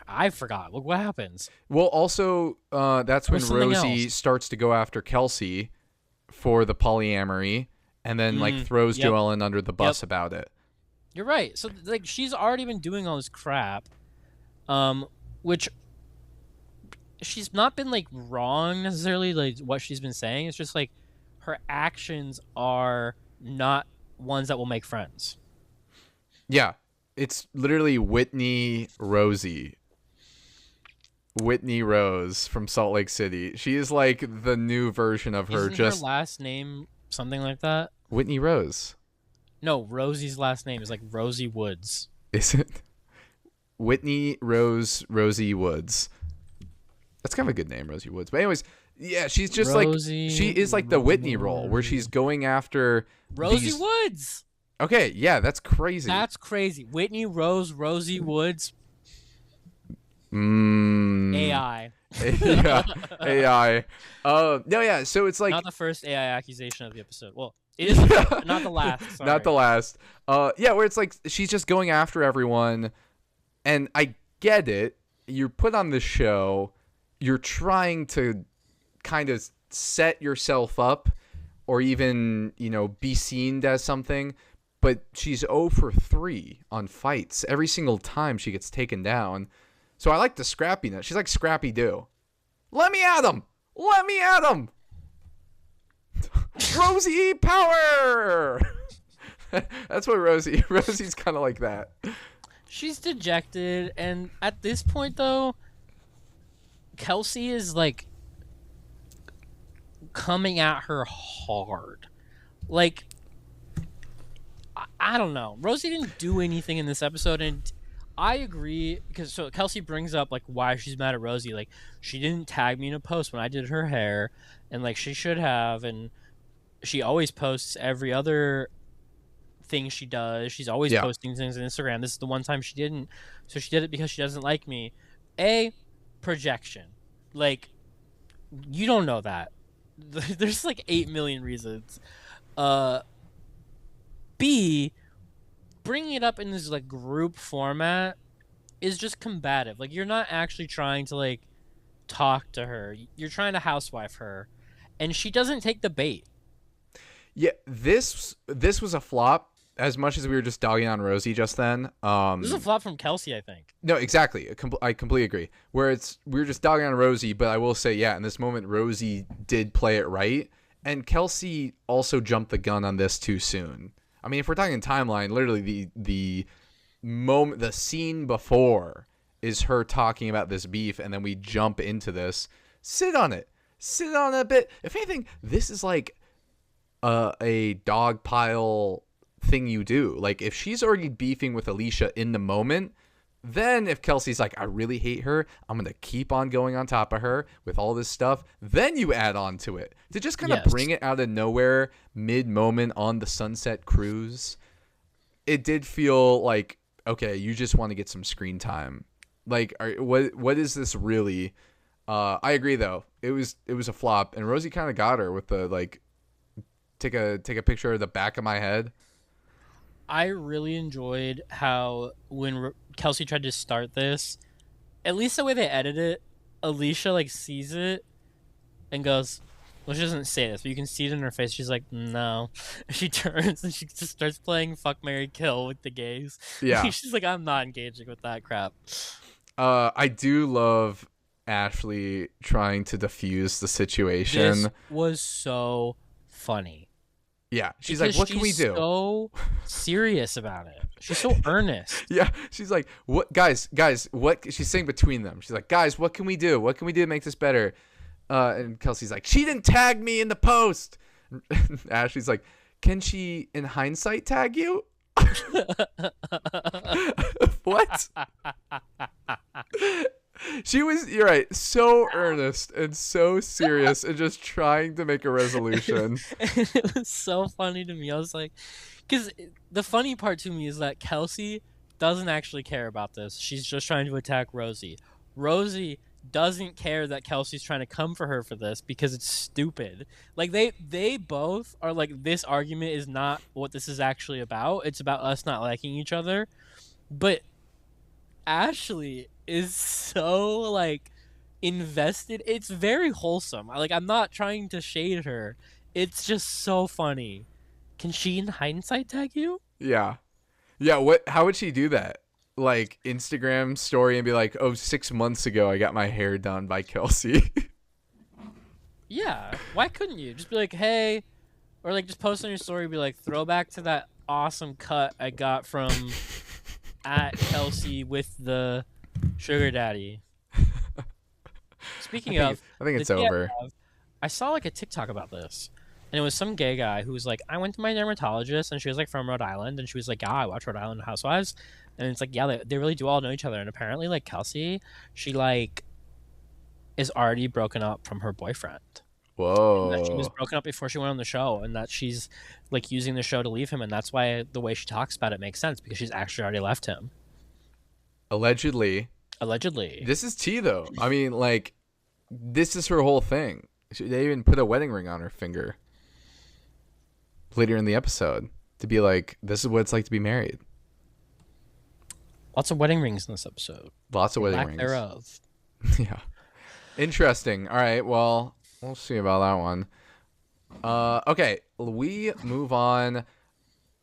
I forgot. Look what happens. Well, also, that's when something Rosie else. starts to go after Kelsey for the polyamory, and then like throws Yep. Joellen under the bus about it. You're right. So like she's already been doing all this crap, which she's not been like wrong necessarily. Like what she's been saying, it's just like her actions are not ones that will make friends. Yeah, it's literally Whitney Rosie. Whitney Rose from Salt Lake City. She is like the new version of her. Isn't Just her last name something like that? Whitney Rose. No, Rosie's last name is like Rosie Woods. Is it? Whitney Rosie Woods. That's kind of a good name, Rosie Woods. But anyways, yeah, she's just Rosie, like she is like the Whitney role where she's going after Rosie Woods. Okay, yeah, that's crazy. That's crazy. Whitney Rose, Rosie Woods, AI. AI. Yeah, AI. No, yeah. So it's like Not the first AI accusation of the episode. Well, it is the not the last. Sorry. not the last. Yeah, where it's like she's just going after everyone, and I get it. You're put on this show. You're trying to kind of set yourself up, or even be seen as something. But she's 0 for 3 on fights every single time she gets taken down. So I like the scrappiness. She's like Scrappy Doo. Let me at him. Let me at him. Rosie power. That's what Rosie's kind of like that. She's dejected, and at this point, though, Kelsey is like coming at her hard. Like, I don't know. Rosie didn't do anything in this episode, and I agree because so Kelsey brings up like why she's mad at Rosie. Like, she didn't tag me in a post when I did her hair, and like she should have, and she always posts every other thing she does. She's always posting things on Instagram. This is the one time she didn't, so she did it because she doesn't like me. Projection. Like, you don't know that. There's like 8 million reasons. B, bringing it up in this like group format is just combative. Like, you're not actually trying to like talk to her. You're trying to housewife her, and she doesn't take the bait. Yeah, this was a flop. As much as we were just dogging on Rosie just then, This is a flop from Kelsey, I think. No, exactly. I completely agree. Where we were just dogging on Rosie, but I will say, yeah, in this moment, Rosie did play it right, and Kelsey also jumped the gun on this too soon. I mean, if we're talking timeline, literally the moment, the scene before is her talking about this beef, and then we jump into this. Sit on it a bit. If anything, this is like a dog pile thing you do. Like, if she's already beefing with Alicia in the moment, then if Kelsey's like, I really hate her, I'm gonna keep on going on top of her with all this stuff, then you add on to it to just kind of bring it out of nowhere mid-moment on the Sunset Cruise. It did feel like, okay, you just want to get some screen time. Like, what is this really? I agree though, it was a flop, and Rosie kind of got her with the like, take a picture of the back of my head. I really enjoyed how when Kelsey tried to start this, at least the way they edited it, Alicia like sees it and goes, well, she doesn't say this, but you can see it in her face. She's like, no. She turns and she just starts playing Fuck, Marry, Kill with the gays. Yeah. She's like, I'm not engaging with that crap. I do love Ashley trying to diffuse the situation. This was so funny. Yeah, she's Because like, what can we do? She's so serious about it. She's so earnest. Yeah, she's like, what, guys, what? She's saying between them. She's like, guys, what can we do? What can we do to make this better? And Kelsey's like, she didn't tag me in the post. Ashley's like, can she, in hindsight, tag you? What? You're right, so earnest and so serious and just trying to make a resolution. It was so funny to me. I was like, because the funny part to me is that Kelsey doesn't actually care about this. She's just trying to attack Rosie. Rosie doesn't care that Kelsey's trying to come for her for this because it's stupid. Like they both are like, this argument is not what this is actually about. It's about us not liking each other. But Ashley is so like invested. It's very wholesome. Like, I'm not trying to shade her. It's just so funny. Can she in hindsight tag you? Yeah. How would she do that? Like, Instagram story and be like, oh, 6 months ago I got my hair done by Kelsey. Yeah. Why couldn't you just be like, hey, or like just post on your story, be like, throwback to that awesome cut I got from at Kelsey with the sugar daddy. Speaking I of, think it's the day over. I saw like a TikTok about this, and it was some gay guy who was like, I went to my dermatologist, and she was like from Rhode Island, and she was like, yeah, I watch Rhode Island Housewives, and it's like, yeah, they really do all know each other, and apparently like Kelsey, she like is already broken up from her boyfriend. And that she was Whoa. broken up before she went on the show, and that she's like using the show to leave him, and that's why the way she talks about it makes sense, because she's actually already left him. Allegedly. Allegedly. This is tea, though. I mean, like, this is her whole thing. They even put a wedding ring on her finger later in the episode to be like, this is what it's like to be married. Lots of wedding rings in this episode. Lots of wedding Lack rings. thereof. Yeah. Interesting. All right. Well, we'll see about that one. Okay. We move on.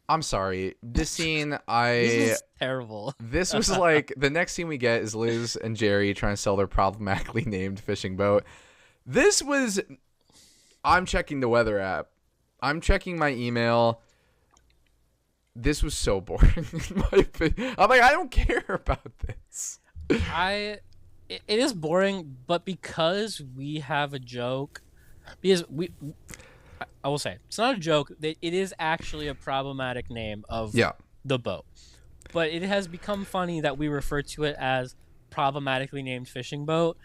I'm sorry. This scene, This is terrible. This was like, the next scene we get is Liz and Jerry trying to sell their problematically named fishing boat. This was, I'm checking the weather app. I'm checking my email. This was so boring, in my opinion. I'm like, I don't care about this. It is boring, but because we have a joke, because I will say, it's not a joke. It is actually a problematic name of the boat. But it has become funny that we refer to it as problematically named fishing boat,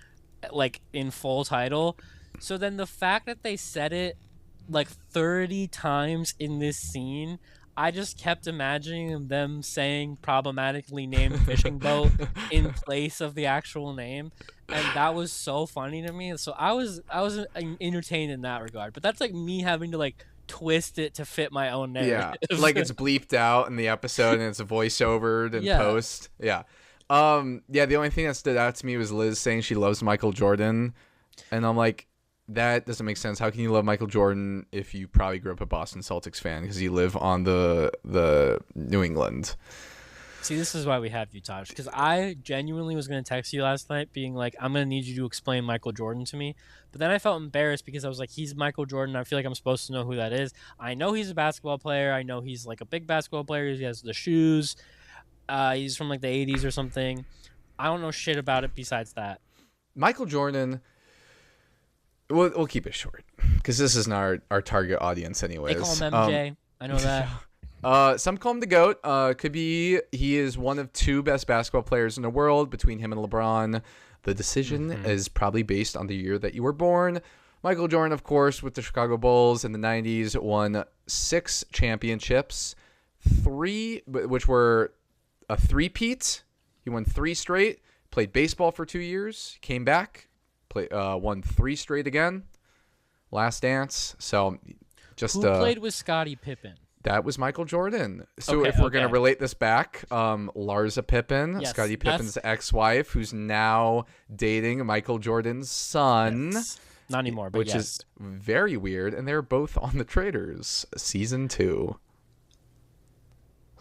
like in full title. So then the fact that they said it like 30 times in this scene, I just kept imagining them saying problematically named fishing boat in place of the actual name. And that was so funny to me. So I was entertained in that regard. But that's like me having to like twist it to fit my own narrative. Yeah, like it's bleeped out in the episode and it's voiceovered in post. Yeah. The only thing that stood out to me was Liz saying she loves Michael Jordan. And I'm like, that doesn't make sense. How can you love Michael Jordan if you probably grew up a Boston Celtics fan because you live on the New England? See, this is why we have you, Taj, because I genuinely was going to text you last night being like, I'm going to need you to explain Michael Jordan to me. But then I felt embarrassed because I was like, he's Michael Jordan. I feel like I'm supposed to know who that is. I know he's a basketball player. I know he's like a big basketball player. He has the shoes. He's from like the 80s or something. I don't know shit about it besides that. Michael Jordan, we'll keep it short because this is not our target audience anyways. They call him MJ. I know that. Some call him the GOAT. Could be he is one of two best basketball players in the world between him and LeBron. The decision is probably based on the year that you were born. Michael Jordan, of course, with the Chicago Bulls in the 90s, won 6 championships, 3 which were a three-peat. He won 3 straight, played baseball for 2 years, came back, won 3 straight again. Last Dance. So just who played with Scottie Pippen? That was Michael Jordan. So if we're going to relate this back, Larsa Pippen, yes, Scottie Pippen's ex-wife, who's now dating Michael Jordan's son. Yes. Not anymore, but which is very weird. And they're both on The Traitors, season 2.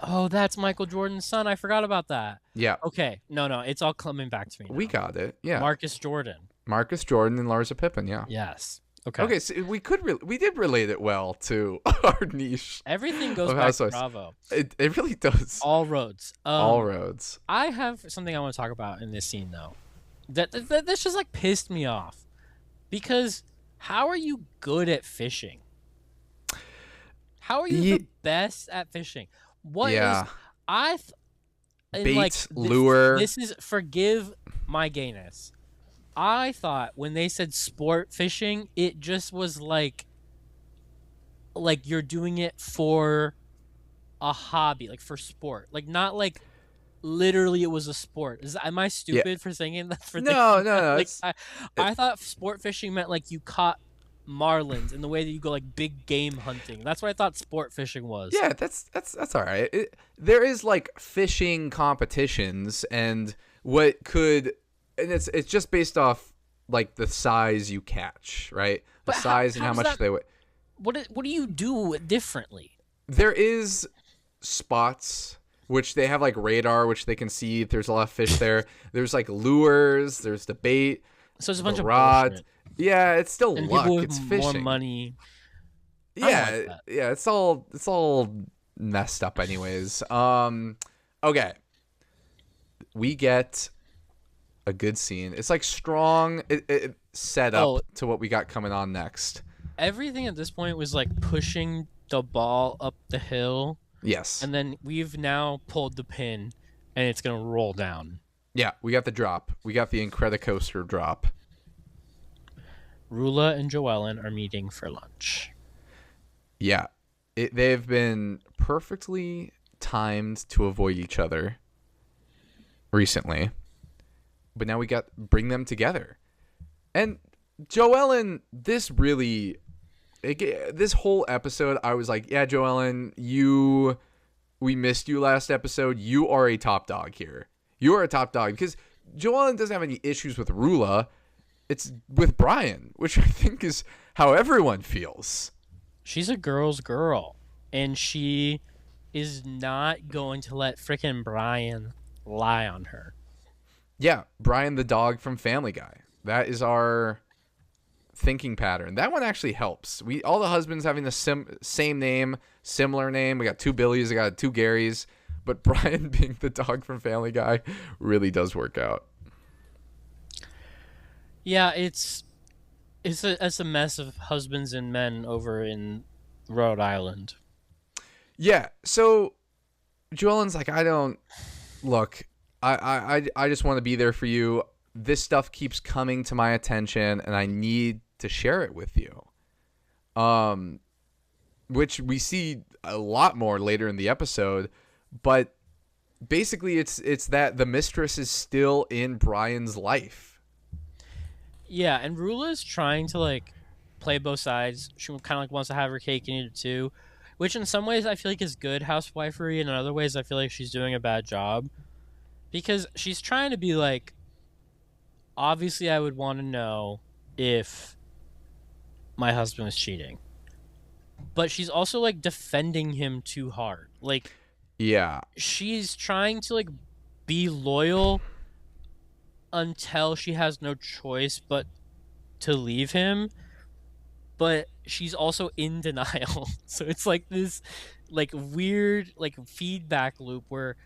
Oh, that's Michael Jordan's son. I forgot about that. Yeah. Okay. No, it's all coming back to me now. We got it. Yeah. Marcus Jordan and Larsa Pippen, yeah. Yes. Okay. Okay, so we did relate it well to our niche. Everything goes back to Bravo. It really does. All roads. All roads. I have something I want to talk about in this scene, though. That this just like pissed me off. Because how are you good at fishing? How are you the best at fishing? What is Yeah. I th- and Bait, like lure. This is forgive my gayness. I thought when they said sport fishing, it just was like you're doing it for a hobby, like for sport, like not like literally it was a sport. Am I stupid for thinking that? No. Like I thought sport fishing meant like you caught marlins in the way that you go like big game hunting. That's what I thought sport fishing was. Yeah, that's all right. There is like fishing competitions, and it's just based off like the size you catch, right? The size and how much they weigh. What do you do differently? There is spots which they have like radar, which they can see if there's a lot of fish there. There's like lures. There's the bait. So it's a bunch of rod. bullshit. Yeah, it's still And luck. people with It's fishing. more money. Yeah, it's all messed up anyways. Okay. We get a good scene. It's like strong it set up to what we got coming on next. Everything at this point was like pushing the ball up the hill. Yes. And then we've now pulled the pin and it's going to roll down. Yeah, we got the drop. We got the Incredicoaster drop. Rula and Joellen are meeting for lunch. Yeah. They've been perfectly timed to avoid each other recently. But now we bring them together. And Joellen, this whole episode, I was like, yeah, Joellen, we missed you last episode. You are a top dog here. You are a top dog because Joellen doesn't have any issues with Rula. It's with Brian, which I think is how everyone feels. She's a girl's girl, and she is not going to let frickin' Brian lie on her. Yeah, Brian the dog from Family Guy. That is our thinking pattern. That one actually helps. All the husbands having the same name, similar name. We got two Billies, we got two Garys, but Brian being the dog from Family Guy really does work out. Yeah, it's a mess of husbands and men over in Rhode Island. Yeah, so Joellen's like, I just want to be there for you. This stuff keeps coming to my attention, and I need to share it with you. Which we see a lot more later in the episode, but basically it's that the mistress is still in Brian's life. Yeah, and Rula is trying to like play both sides. She kind of like wants to have her cake and eat it too, which in some ways I feel like is good housewifery, and in other ways I feel like she's doing a bad job because she's trying to be like, obviously I would want to know if my husband was cheating, but she's also like defending him too hard. Like, yeah, she's trying to like be loyal until she has no choice but to leave him, but she's also in denial. So it's like this like weird like feedback loop where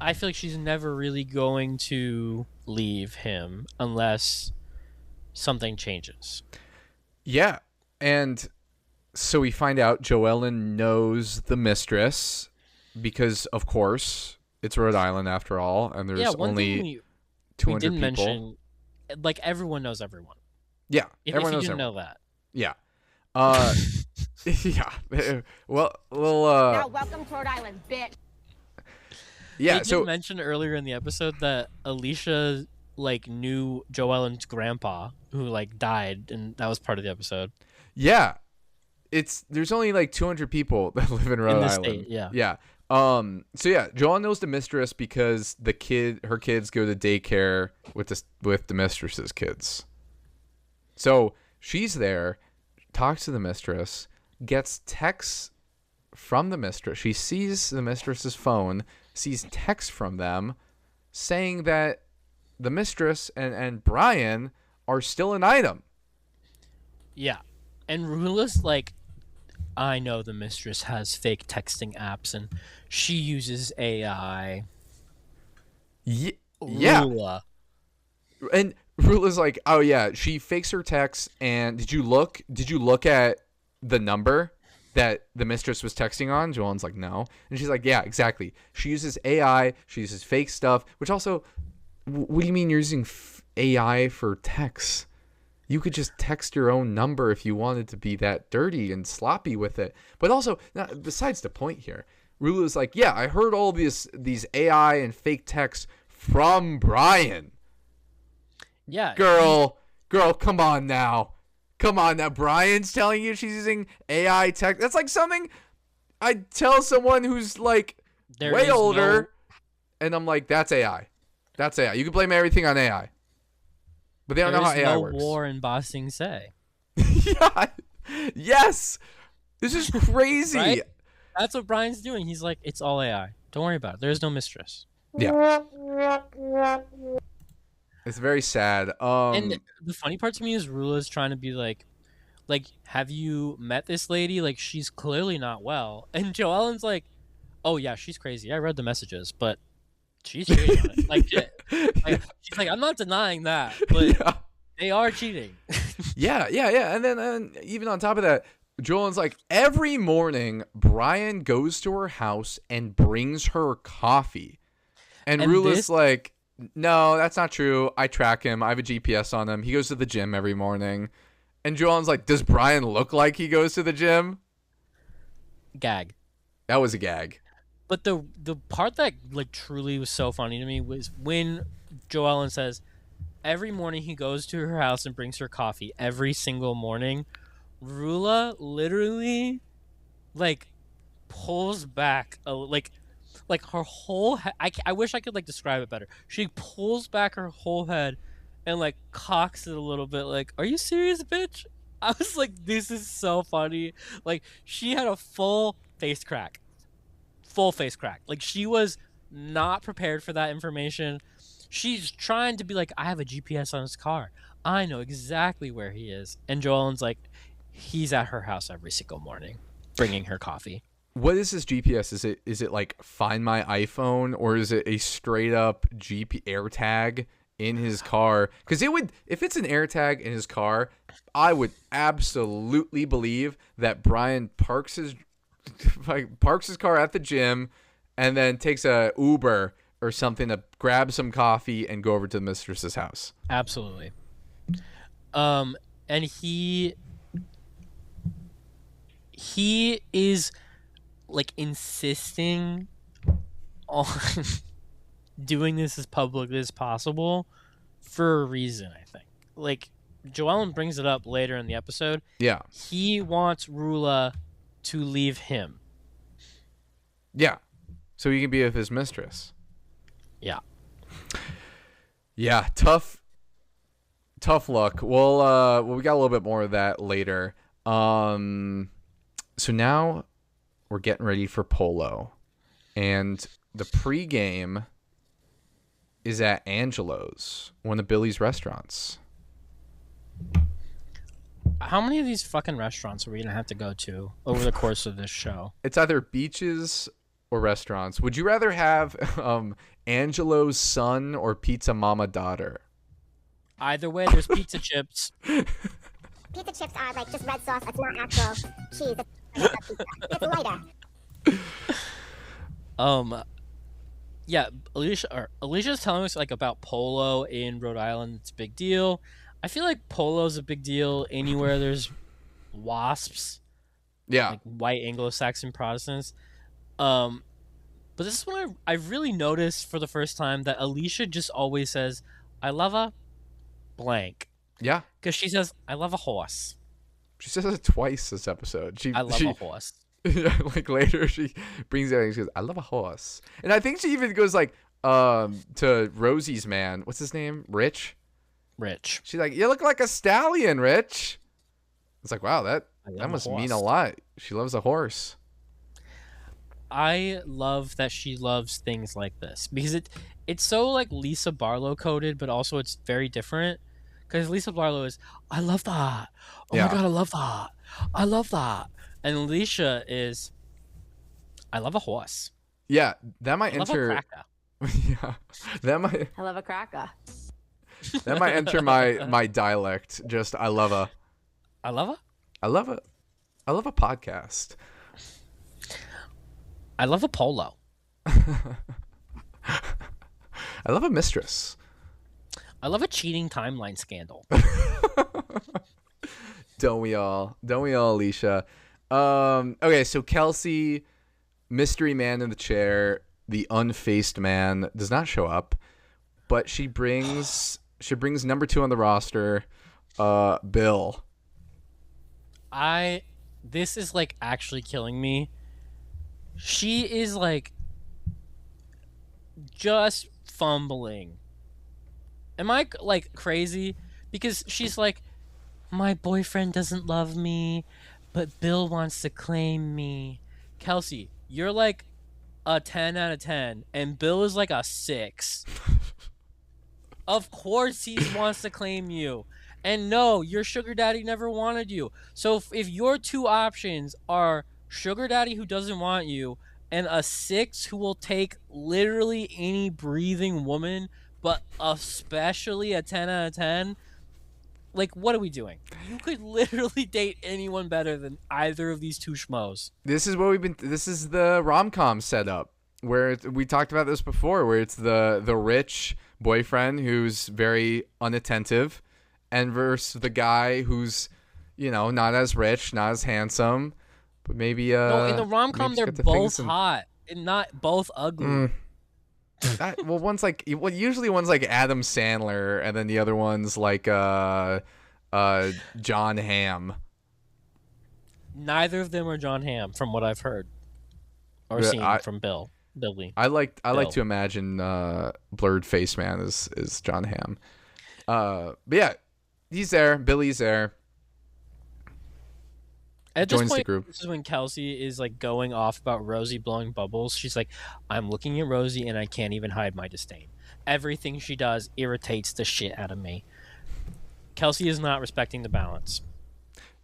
I feel like she's never really going to leave him unless something changes. Yeah, and so we find out Joellen knows the mistress because, of course, it's Rhode Island after all, and there's only 200 we didn't people. Mention, like, everyone knows everyone. Yeah, everyone knows everyone. Know that. Yeah. Yeah. Well. Now, welcome to Rhode Island, bitch. Yeah. They did mention earlier in the episode that Alicia like knew Joellen's grandpa who like died, and that was part of the episode. Yeah. There's only like 200 people that live in Rhode Island. State, yeah. Yeah. So yeah, Joellen knows the mistress because her kids go to daycare with the mistress's kids. So she's there, talks to the mistress, gets texts from the mistress. She sees the mistress's phone, sees texts from them saying that the mistress and Brian are still an item. Yeah. And Rula's like, I know the mistress has fake texting apps and she uses AI. Yeah. Rula. And Rula's like, oh yeah, she fakes her texts. And did you look at the number? that the mistress was texting on? Joellen's like, no. And she's like, yeah, exactly. She uses AI. She uses fake stuff, which also, what do you mean you're using AI for texts? You could just text your own number if you wanted to be that dirty and sloppy with it. But also, now, besides the point here, Rula's like, yeah, I heard all these AI and fake texts from Brian. Yeah. Girl, come on now. Come on now. Brian's telling you she's using AI tech. That's like something I'd tell someone who's like way older. And I'm like, that's AI. That's AI. You can blame everything on AI. But they don't know how AI works. There's no war in Ba Sing Se. Yeah. Yes. This is crazy. Right? That's what Brian's doing. He's like, it's all AI. Don't worry about it. There's no mistress. Yeah. It's very sad. And the funny part to me is Rula's trying to be like, have you met this lady? Like, she's clearly not well. And Joellen's like, oh yeah, she's crazy. I read the messages, but she's cheating on it. Like, she's like, I'm not denying that, but they are cheating. Yeah. And then even on top of that, Joellen's like, every morning Brian goes to her house and brings her coffee. And Rula's like, no, that's not true. I track him. I have a GPS on him. He goes to the gym every morning. And Joellen's like, does Brian look like he goes to the gym? Gag. That was a gag. But the part that like truly was so funny to me was when Joellen says every morning he goes to her house and brings her coffee every single morning. Rula literally like pulls back like her whole I wish I could like describe it better. She pulls back her whole head and like cocks it a little bit like, are you serious, bitch? I was like, this is so funny. Like, she had a full face crack. Like, she was not prepared for that information. She's trying to be like, I have a GPS on his car. I know exactly where he is. And Joellen's like, he's at her house every single morning bringing her coffee. What is this GPS? Is it like Find My iPhone, or is it a straight up AirTag in his car? Because if it's an AirTag in his car, I would absolutely believe that Brian parks his car at the gym and then takes a Uber or something to grab some coffee and go over to the mistress's house. Absolutely. And he is like insisting on doing this as publicly as possible for a reason, I think. Like, Joellen brings it up later in the episode. Yeah. He wants Rula to leave him. Yeah. So he can be with his mistress. Yeah. Yeah, tough luck. Well, we got a little bit more of that later. So now we're getting ready for polo. And the pregame is at Angelo's, one of Billy's restaurants. How many of these fucking restaurants are we going to have to go to over the course of this show? It's either beaches or restaurants. Would you rather have Angelo's son or Pizza Mama daughter? Either way, there's pizza chips. Pizza chips are like just red sauce. It's not actual cheese. It's pizza. It's lighter. Yeah, Alicia's telling us like about polo in Rhode Island. It's a big deal. I feel like polo's a big deal anywhere there's WASPs. Yeah. Like white Anglo-Saxon Protestants. But this is when I really noticed for the first time that Alicia just always says, I love a blank. Yeah. Because she says, I love a horse. She says it twice this episode. I love a horse. Yeah, like later she brings it and she goes, I love a horse. And I think she even goes like to Rosie's man. What's his name? Rich. She's like, you look like a stallion, Rich. It's like, wow, that must mean a lot. She loves a horse. I love that she loves things like this because it's so like Lisa Barlow coded, but also it's very different. Because Lisa Barlow is, I love that. Oh my god, I love that. I love that. And Alicia is, I love a horse. Yeah, that might I enter. Love a cracker. Yeah, that might. I love a cracker. That might enter my dialect. Just I love a. I love a. I love it. I love a podcast. I love a polo. I love a mistress. I love a cheating timeline scandal. Don't we all? Don't we all, Alicia? Okay, so Kelsey, mystery man in the chair, the unfaced man, does not show up, but she brings number 2 on the roster, Bill. This is like actually killing me. She is like just fumbling. Am I like crazy? Because she's like, my boyfriend doesn't love me, but Bill wants to claim me. Kelsey, you're like a 10 out of 10, and Bill is like a 6. Of course he wants to claim you. And no, your sugar daddy never wanted you. So if your 2 options are sugar daddy who doesn't want you and a 6 who will take literally any breathing woman, but especially a 10 out of 10, like, what are we doing? You could literally date anyone better than either of these 2 schmoes. This is the rom-com setup where we talked about this before, where it's the rich boyfriend who's very unattentive, and versus the guy who's, not as rich, not as handsome, but maybe no, in the rom-com they're both hot and not both ugly. Usually one's like Adam Sandler, and then the other one's like John Hamm. Neither of them are John Hamm, from what I've heard or seen from Billy. I like to imagine Blurred Face Man is John Hamm. But yeah, he's there. Billy's there. At this Joins point, the group. This is when Kelsey is like going off about Rosie blowing bubbles. She's like, I'm looking at Rosie and I can't even hide my disdain. Everything she does irritates the shit out of me. Kelsey is not respecting the balance.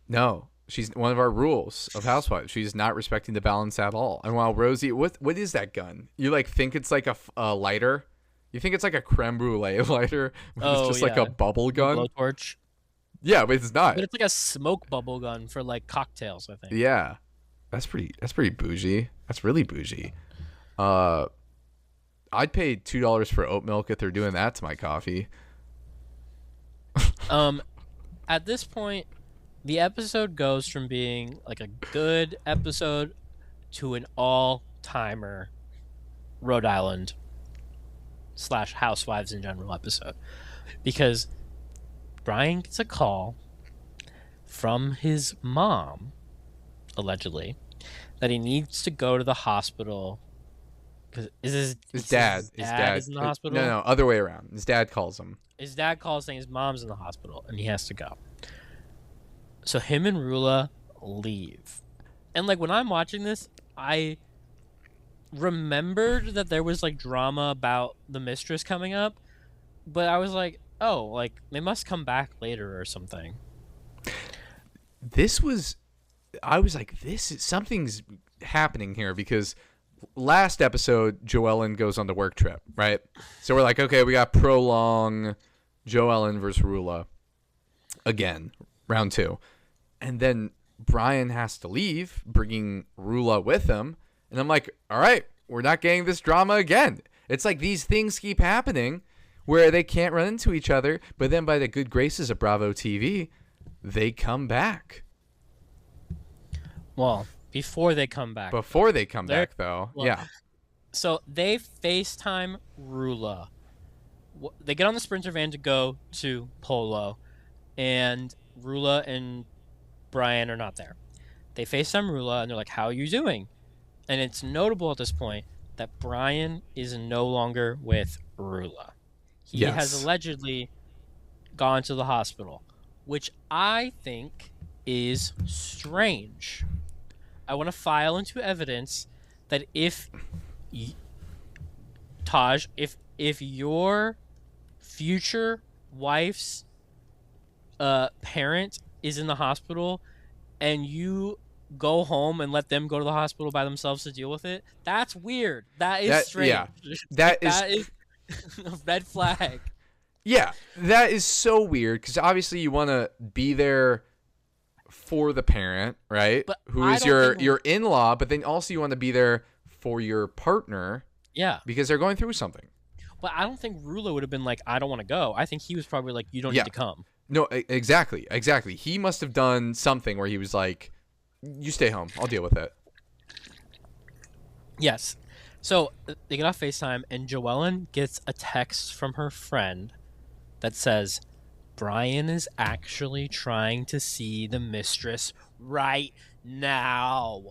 No, she's one of our rules of Housewives. She's not respecting the balance at all. And while Rosie, what is that gun? You like think it's like a lighter? You think it's like a creme brulee lighter? It's just like a bubble gun. Blowtorch. Yeah, but it's not. But it's like a smoke bubble gun for like cocktails, I think. Yeah, that's pretty bougie. That's really bougie. I'd pay $2 for oat milk if they're doing that to my coffee. At this point, the episode goes from being like a good episode to an all-timer Rhode Island / Housewives in general episode, because Brian gets a call from his mom, allegedly, that he needs to go to the hospital. Because his dad is in the hospital? No, other way around. His dad calls him. His dad calls saying his mom's in the hospital and he has to go. So him and Rula leave. And like when I'm watching this, I remembered that there was like drama about the mistress coming up, but I was like, oh, like they must come back later or something. I was like, something's happening here, because last episode Joellen goes on the work trip, right? So we're like, okay, we got prolong Joellen versus Rula again, round 2. And then Brian has to leave, bringing Rula with him. And I'm like, all right, we're not getting this drama again. It's like these things keep happening where they can't run into each other, but then by the good graces of Bravo TV, they come back. Well, before they come back. Though. Well, yeah. So they FaceTime Rula. They get on the Sprinter van to go to Polo, and Rula and Brian are not there. They FaceTime Rula, and they're like, how are you doing? And it's notable at this point that Brian is no longer with Rula. He has allegedly gone to the hospital, which I think is strange. I want to file into evidence that if Taj, if your future wife's parent is in the hospital and you go home and let them go to the hospital by themselves to deal with it, that's weird. That is strange. Yeah, that is a red flag. Yeah, that is so weird, because obviously you want to be there for the parent, right? But Who I is don't your think- your in-law, but then also you want to be there for your partner Yeah. because they're going through something. But I don't think Rula would have been like, I don't want to go. I think he was probably like, you don't Yeah. need to come. No, exactly. He must have done something where he was like, you stay home. I'll deal with it. Yes. So they get off FaceTime, and Joellen gets a text from her friend that says, Brian is actually trying to see the mistress right now.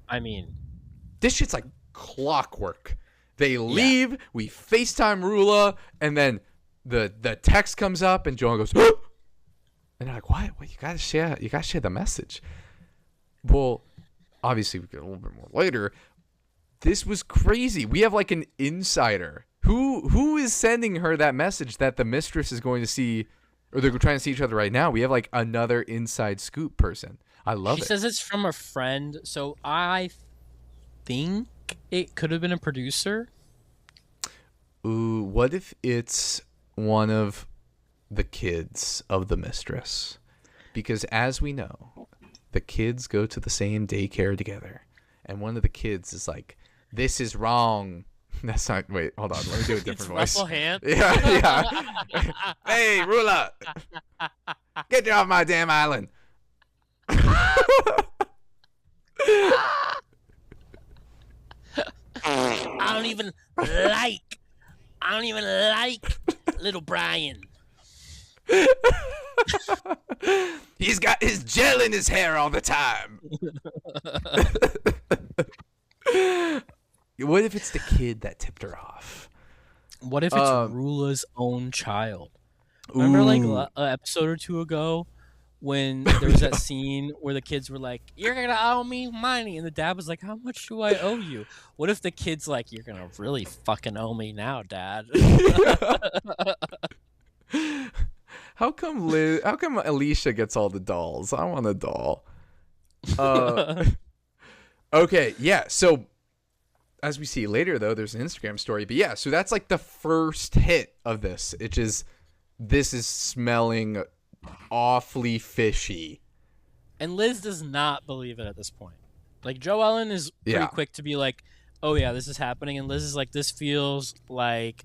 I mean, This shit's like clockwork. They leave, we FaceTime Rula, and then the text comes up, and Joellen goes, and they're like, what? You gotta share the message. Well, obviously we get a little bit more later. This was crazy. We have like an insider. Who is sending her that message that the mistress is going to see, or they're trying to see each other right now? We have like another inside scoop person. I love she it. says it's from a friend, so I think it could have been a producer. Ooh, what if it's one of the kids of the mistress? Because as we know, the kids go to the same daycare together. And one of the kids is like, this is wrong. That's not, wait, hold on. Let me do a different voice. Russell Hand. Yeah. Hey, Rula. Get you off my damn island. I don't even like little Brian. He's got his gel in his hair all the time. What if it's the kid that tipped her off? What if it's Rula's own child? Remember, like an episode or two ago, when there was that scene where the kids were like, "You're gonna owe me money," and the dad was like, "How much do I owe you?" What if the kid's like, "You're gonna really fucking owe me now, Dad"? How come Alicia gets all the dolls? I want a doll. Okay, yeah. So as we see later, though, there's an Instagram story. But yeah, so that's like the first hit of this. This is smelling awfully fishy. And Liz does not believe it at this point. Like, Joellen is pretty quick to be like, "Oh yeah, this is happening," and Liz is like, "This feels like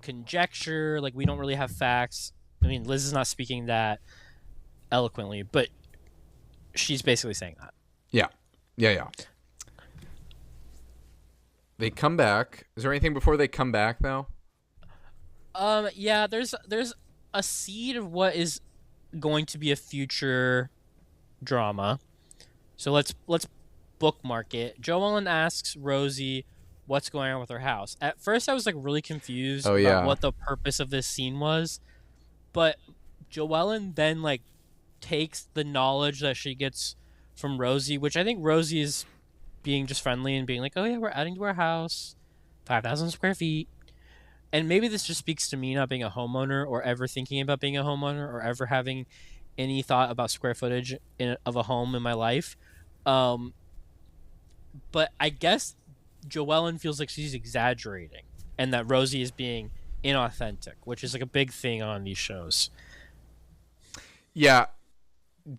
conjecture. Like, we don't really have facts." I mean, Liz is not speaking that eloquently, but she's basically saying that. Yeah. They come back. Is there anything before they come back, though? Yeah, there's a seed of what is going to be a future drama. So let's bookmark it. Joellen asks Rosie what's going on with her house. At first I was like really confused about what the purpose of this scene was. But Joellen then like takes the knowledge that she gets from Rosie, which I think Rosie is being just friendly and being like, "Oh yeah, we're adding to our house, 5,000 square feet." And maybe this just speaks to me not being a homeowner or ever thinking about being a homeowner or ever having any thought about square footage of a home in my life. But I guess Joellen feels like she's exaggerating and that Rosie is being inauthentic, which is like a big thing on these shows. Yeah,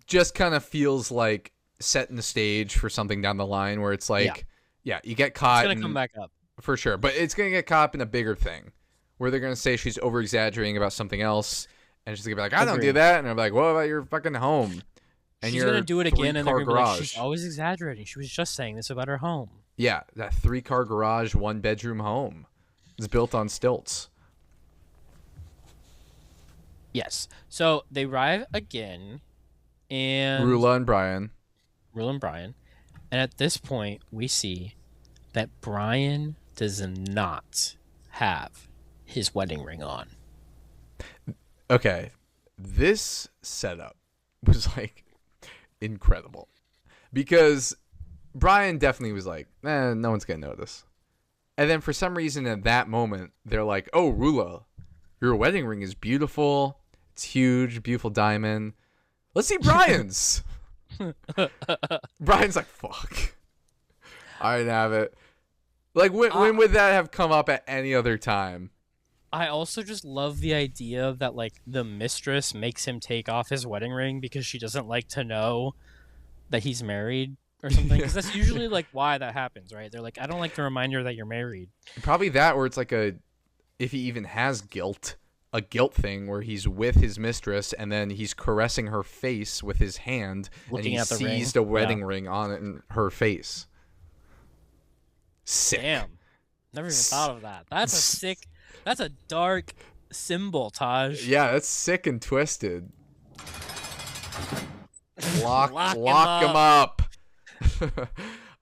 just kind of feels like setting the stage for something down the line where it's like, you get caught. It's gonna come back up for sure, but it's gonna get caught up in a bigger thing where they're gonna say she's over exaggerating about something else, and she's gonna be like, "I don't do that," and I'm like, "What about your fucking home?" And she's gonna do it again, and they're gonna be garage. like, "She's always exaggerating. She was just saying this about her home." Yeah, that 3-car garage, 1-bedroom home. It's built on stilts. Yes. So they arrive again, and Rula and Brian. And at this point, we see that Brian does not have his wedding ring on. Okay, this setup was like incredible because Brian definitely was like, no one's gonna notice. And then for some reason at that moment, they're like, "Oh, Rula, your wedding ring is beautiful. It's huge, beautiful diamond. Let's see Brian's." Brian's like, "Fuck, I didn't have it." Like, when would that have come up at any other time? I also just love the idea that like the mistress makes him take off his wedding ring because she doesn't like to know that he's married or something. Because that's usually like why that happens, right? They're like, I don't like the reminder that you're married. Probably that, where it's like if he even has guilt, a guilt thing where he's with his mistress and then he's caressing her face with his hand Looking and at the he ring. sees the wedding Yeah. ring on it in her face. Sick. Damn. Never even thought of that. That's a sick. That's a dark symbol, Taj. Yeah, that's sick and twisted. Lock Lock him him up.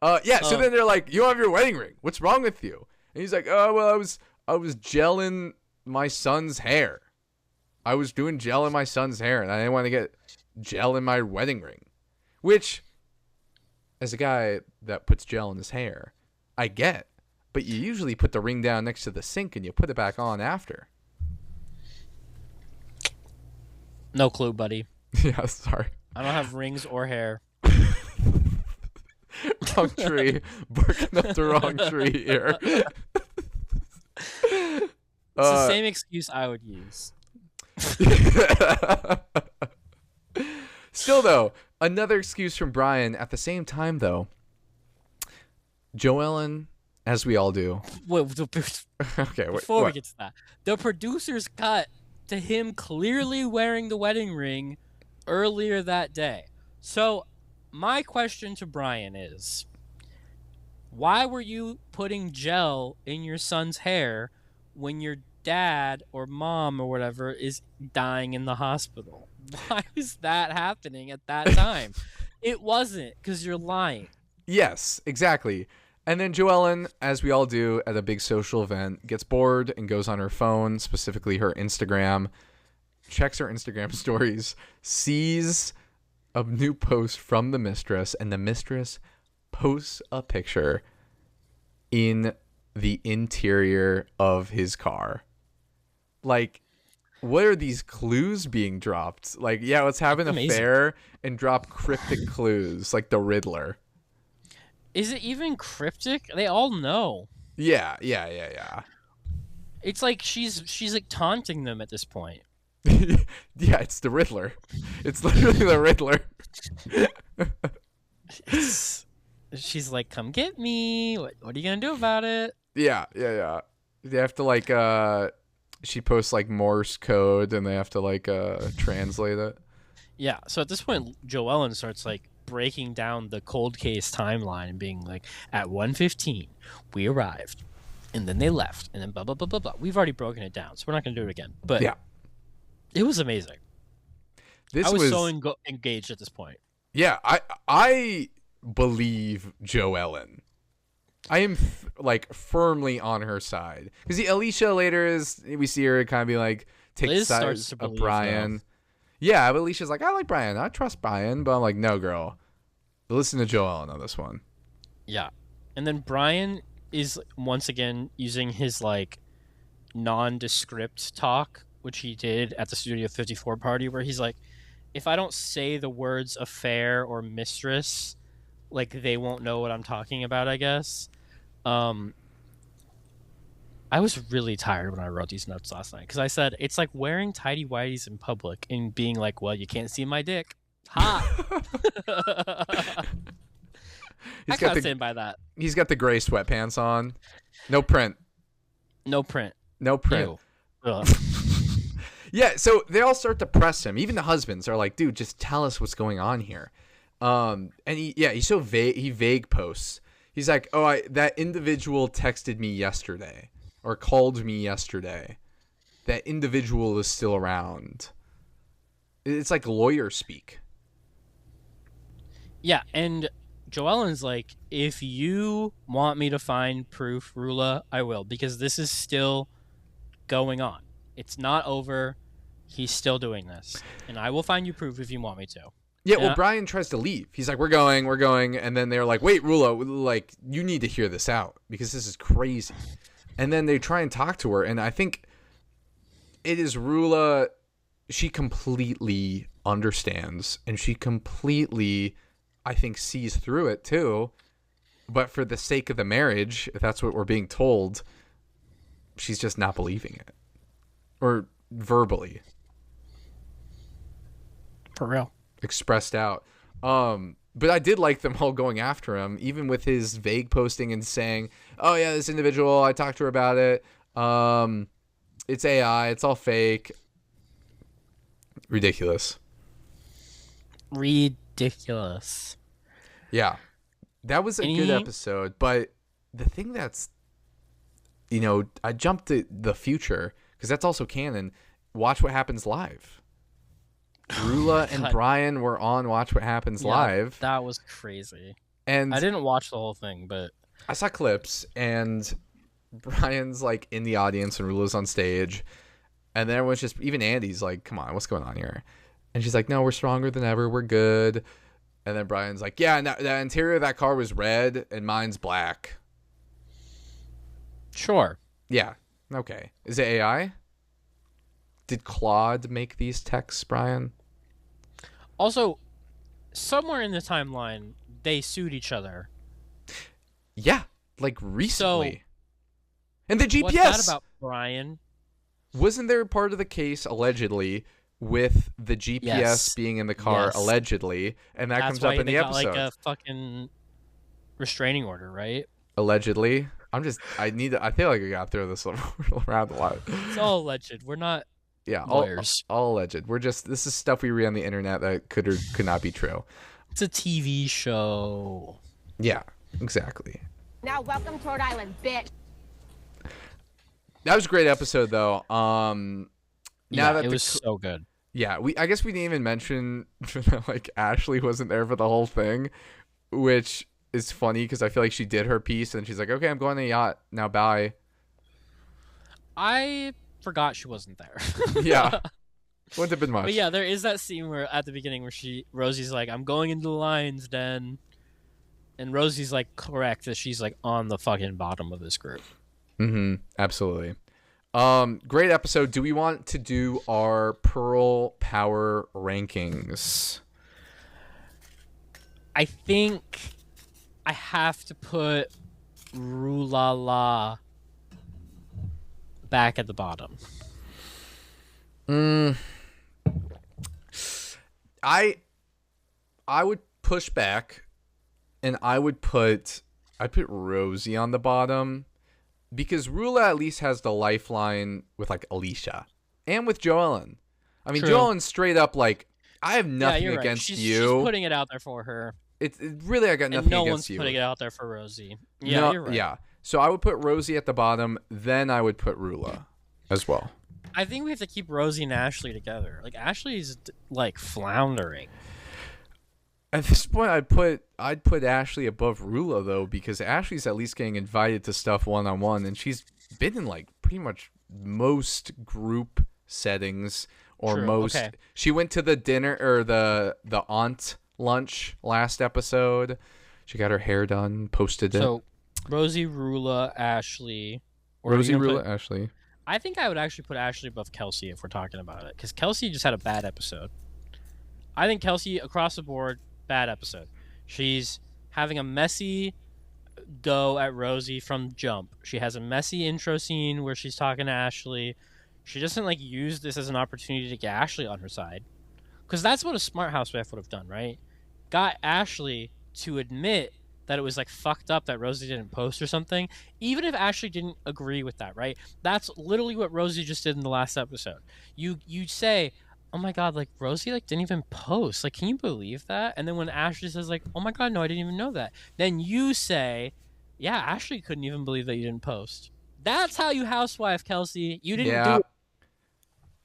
So then they're like, "You have your wedding ring. What's wrong with you?" And he's like, "Oh, well, I was gelling my son's hair. I was doing gel in my son's hair, and I didn't want to get gel in my wedding ring." Which, as a guy that puts gel in his hair, I get. But you usually put the ring down next to the sink and you put it back on after. No clue, buddy. Yeah, sorry. I don't have rings or hair. Wrong tree. Barking up the wrong tree here. It's the same excuse I would use. Still, though, another excuse from Brian. At the same time, though, Joellen, as we all do. Okay, Before we what? get to that, the producers cut to him clearly wearing the wedding ring earlier that day. So, my question to Brian is, why were you putting gel in your son's hair when your dad or mom or whatever is dying in the hospital? Why was that happening at that time? It wasn't, because you're lying. Yes, exactly. And then Joellen, as we all do at a big social event, gets bored and goes on her phone, specifically her Instagram, checks her Instagram stories, sees a new post from the mistress, and the mistress posts a picture in the interior of his car. Like, what are these clues being dropped? Like, yeah, let's have an affair and drop cryptic clues like the Riddler. Is it even cryptic? They all know. Yeah. It's like she's like taunting them at this point. Yeah, it's the Riddler. It's literally the Riddler. She's like, "Come get me. What are you gonna do about it?" Yeah. They have to like she posts like Morse code and they have to like translate it. Yeah. So at this point, Joellen starts like breaking down the cold case timeline and being like, "At 1:15, we arrived, and then they left, and then blah blah blah blah blah." We've already broken it down, so we're not gonna do it again. But Yeah. it was amazing. I was so engaged at this point. Yeah, I believe Joellen. I am like firmly on her side because Alicia later is we see her kind of be like take Liz sides starts to of believe, Brian. though. Yeah, but Alicia's like I like Brian, I trust Brian, but I'm like no, girl, listen to Joellen on this one. Yeah. And then Brian is once again using his like nondescript talk, which he did at the Studio 54 party, where he's like, if I don't say the words affair or mistress, like they won't know what I'm talking about, I guess. I was really tired when I wrote these notes last night because I said it's like wearing tidy whities in public and being like, well, you can't see my dick. Ha! I can't stand by that. He's got the gray sweatpants on. No print. No print. No print. Ew. Ugh. Yeah, so they all start to press him. Even the husbands are like, dude, just tell us what's going on here. And he's so vague. He vague posts. He's like, oh, that individual texted me yesterday or called me yesterday. That individual is still around. It's like lawyer speak. Yeah, and Joellen's like, if you want me to find proof, Rula, I will, because this is still going on. It's not over. He's still doing this. And I will find you proof if you want me to. Yeah, well, Brian tries to leave. He's like, we're going. And then they're like, wait, Rula, like, you need to hear this out because this is crazy. And then they try and talk to her. And I think it is Rula. She completely understands. And she completely, I think, sees through it, too. But for the sake of the marriage, if that's what we're being told, she's just not believing it. or verbally For real. expressed out. But I did like them all going after him, even with his vague posting and saying, "Oh yeah, this individual, I talked to her about it. It's AI, it's all fake." Ridiculous. Ridiculous. Yeah, that was a good episode. But the thing that's, I jumped to the future because that's also canon. Watch What Happens Live. Rula and Brian were on Watch What Happens Live. That was crazy. And I didn't watch the whole thing, but I saw clips, and Brian's like in the audience and Rula's on stage, and then everyone's just, even Andy's like, "Come on, what's going on here?" And she's like, "No, we're stronger than ever. We're good." And then Brian's like, "Yeah, and the interior of that car was red and mine's black." Sure. Yeah. Okay. Is it AI? Did Claude make these texts, Brian? Also, somewhere in the timeline, they sued each other. Yeah, like recently. So, and the GPS. What's that about, Brian? Wasn't there part of the case, allegedly, with the GPS being in the car, allegedly, and that comes up in the episode? Got, like, a fucking restraining order, right? Allegedly. I feel like we gotta throw this around a lot. It's all alleged. We're not lawyers. All alleged. This is stuff we read on the internet that could or could not be true. It's a TV show. Yeah, exactly. Now welcome to Rhode Island, bitch. That was a great episode, though. It was so good. Yeah, I guess we didn't even mention that, like, Ashley wasn't there for the whole thing, which is funny because I feel like she did her piece and she's like, "Okay, I'm going on a yacht now. Bye." I forgot she wasn't there. Yeah, wouldn't have been much. But yeah, there is that scene where at the beginning where Rosie's like, "I'm going into the lion's den," and Rosie's like, correct that she's like on the fucking bottom of this group. Mm-hmm. Absolutely. Great episode. Do we want to do our Pearl Power rankings? I think I have to put Rulala back at the bottom. I would push back, and I'd put Rosie on the bottom. Because Rula at least has the lifeline with, like, Alicia. And with Joellen. I mean, Joellen's straight up like, "I have nothing against you." She's putting it out there for her. It really, I got nothing against you. No one's putting it out there for Rosie. Yeah, no, you're right. Yeah. So I would put Rosie at the bottom, then I would put Rula as well. I think we have to keep Rosie and Ashley together. Like, Ashley's, like, floundering. At this point, I'd put Ashley above Rula, though, because Ashley's at least getting invited to stuff one-on-one, and she's been in, like, pretty much most group settings or True. most. Okay. She went to the dinner or the aunt lunch last episode. She got her hair done, posted it. So, Rosie, Rula, Ashley. Rosie, Rula, Ashley. I think I would actually put Ashley above Kelsey if we're talking about it, because Kelsey just had a bad episode. I think Kelsey, across the board, bad episode. She's having a messy go at Rosie from jump. She has a messy intro scene where she's talking to Ashley. She doesn't, like, use this as an opportunity to get Ashley on her side. Because that's what a smart housewife would have done, right? Got Ashley to admit that it was, like, fucked up that Rosie didn't post or something. Even if Ashley didn't agree with that, right? That's literally what Rosie just did in the last episode. You say, "Oh my god, like, Rosie, like, didn't even post. Like, can you believe that?" And then when Ashley says, like, "Oh my god, no, I didn't even know that," then you say, "Yeah, Ashley couldn't even believe that you didn't post." That's how you housewife, Kelsey. You didn't do it.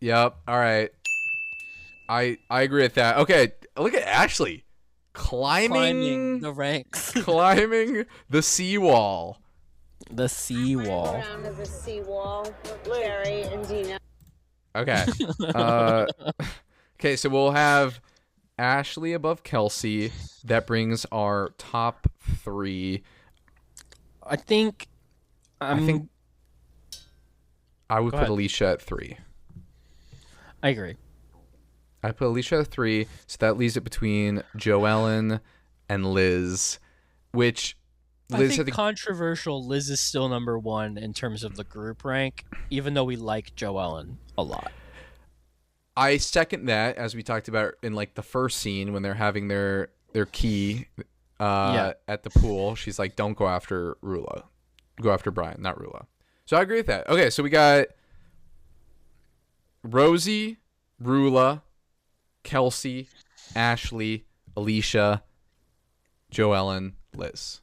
Yep. All right. I agree with that. Okay, look at Ashley climbing the ranks. Climbing the seawall. The seawall. Around the seawall, Jerry and Dina. Okay. Okay, so we'll have Ashley above Kelsey. That brings our top three. I think I would put Alicia at 3. I agree. I put Alicia at 3, so that leaves it between Joellen and Liz, which I Liz think had the, controversial. Liz is still number one in terms of the group rank, even though we like Joellen a lot. I second that, as we talked about in like the first scene when they're having their key at the pool. She's like, don't go after Rula. Go after Brian, not Rula. So I agree with that. Okay, so we got Rosie, Rula, Kelsey, Ashley, Alicia, Joellen, Liz.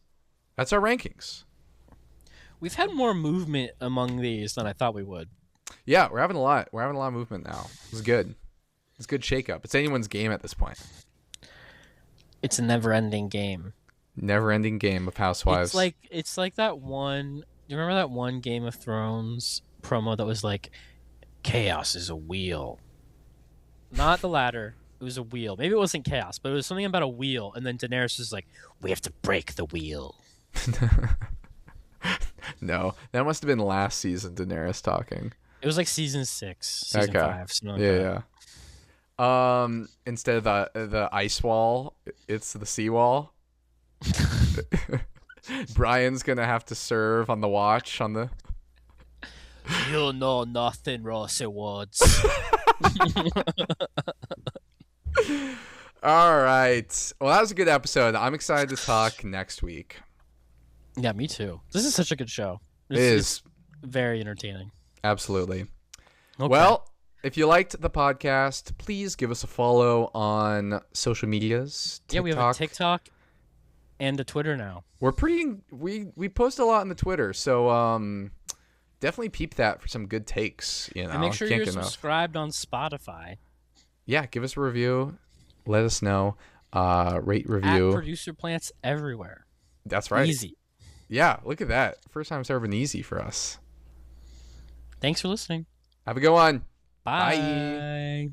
That's our rankings. We've had more movement among these than I thought we would. Yeah, we're having a lot. We're having a lot of movement now. It's good. It's a good shakeup. It's anyone's game at this point. It's a never-ending game. Never-ending game of Housewives. It's like that one. You remember that one Game of Thrones promo that was like, "Chaos is a wheel." Not the ladder. It was a wheel. Maybe it wasn't chaos, but it was something about a wheel. And then Daenerys was like, "We have to break the wheel." No, that must have been last season. Daenerys talking. It was like season 6, season 5. Something like that. Yeah. Instead of the ice wall, it's the seawall. Brian's gonna have to serve on the watch on the. You know nothing, Rosie Woods. All right. Well, that was a good episode. I'm excited to talk next week. Yeah, me too. This is such a good show. It's very entertaining. Absolutely. Okay. Well, if you liked the podcast, please give us a follow on social medias. TikTok. Yeah, we have a TikTok and a Twitter now. We're we post a lot on the Twitter, so definitely peep that for some good takes. You know, And make sure Can't you're get enough. subscribed on Spotify. Yeah, give us a review. Let us know. Rate, At review. Producer Plants everywhere. That's right. Easy. Yeah, look at that. First time serving easy for us. Thanks for listening. Have a good one. Bye.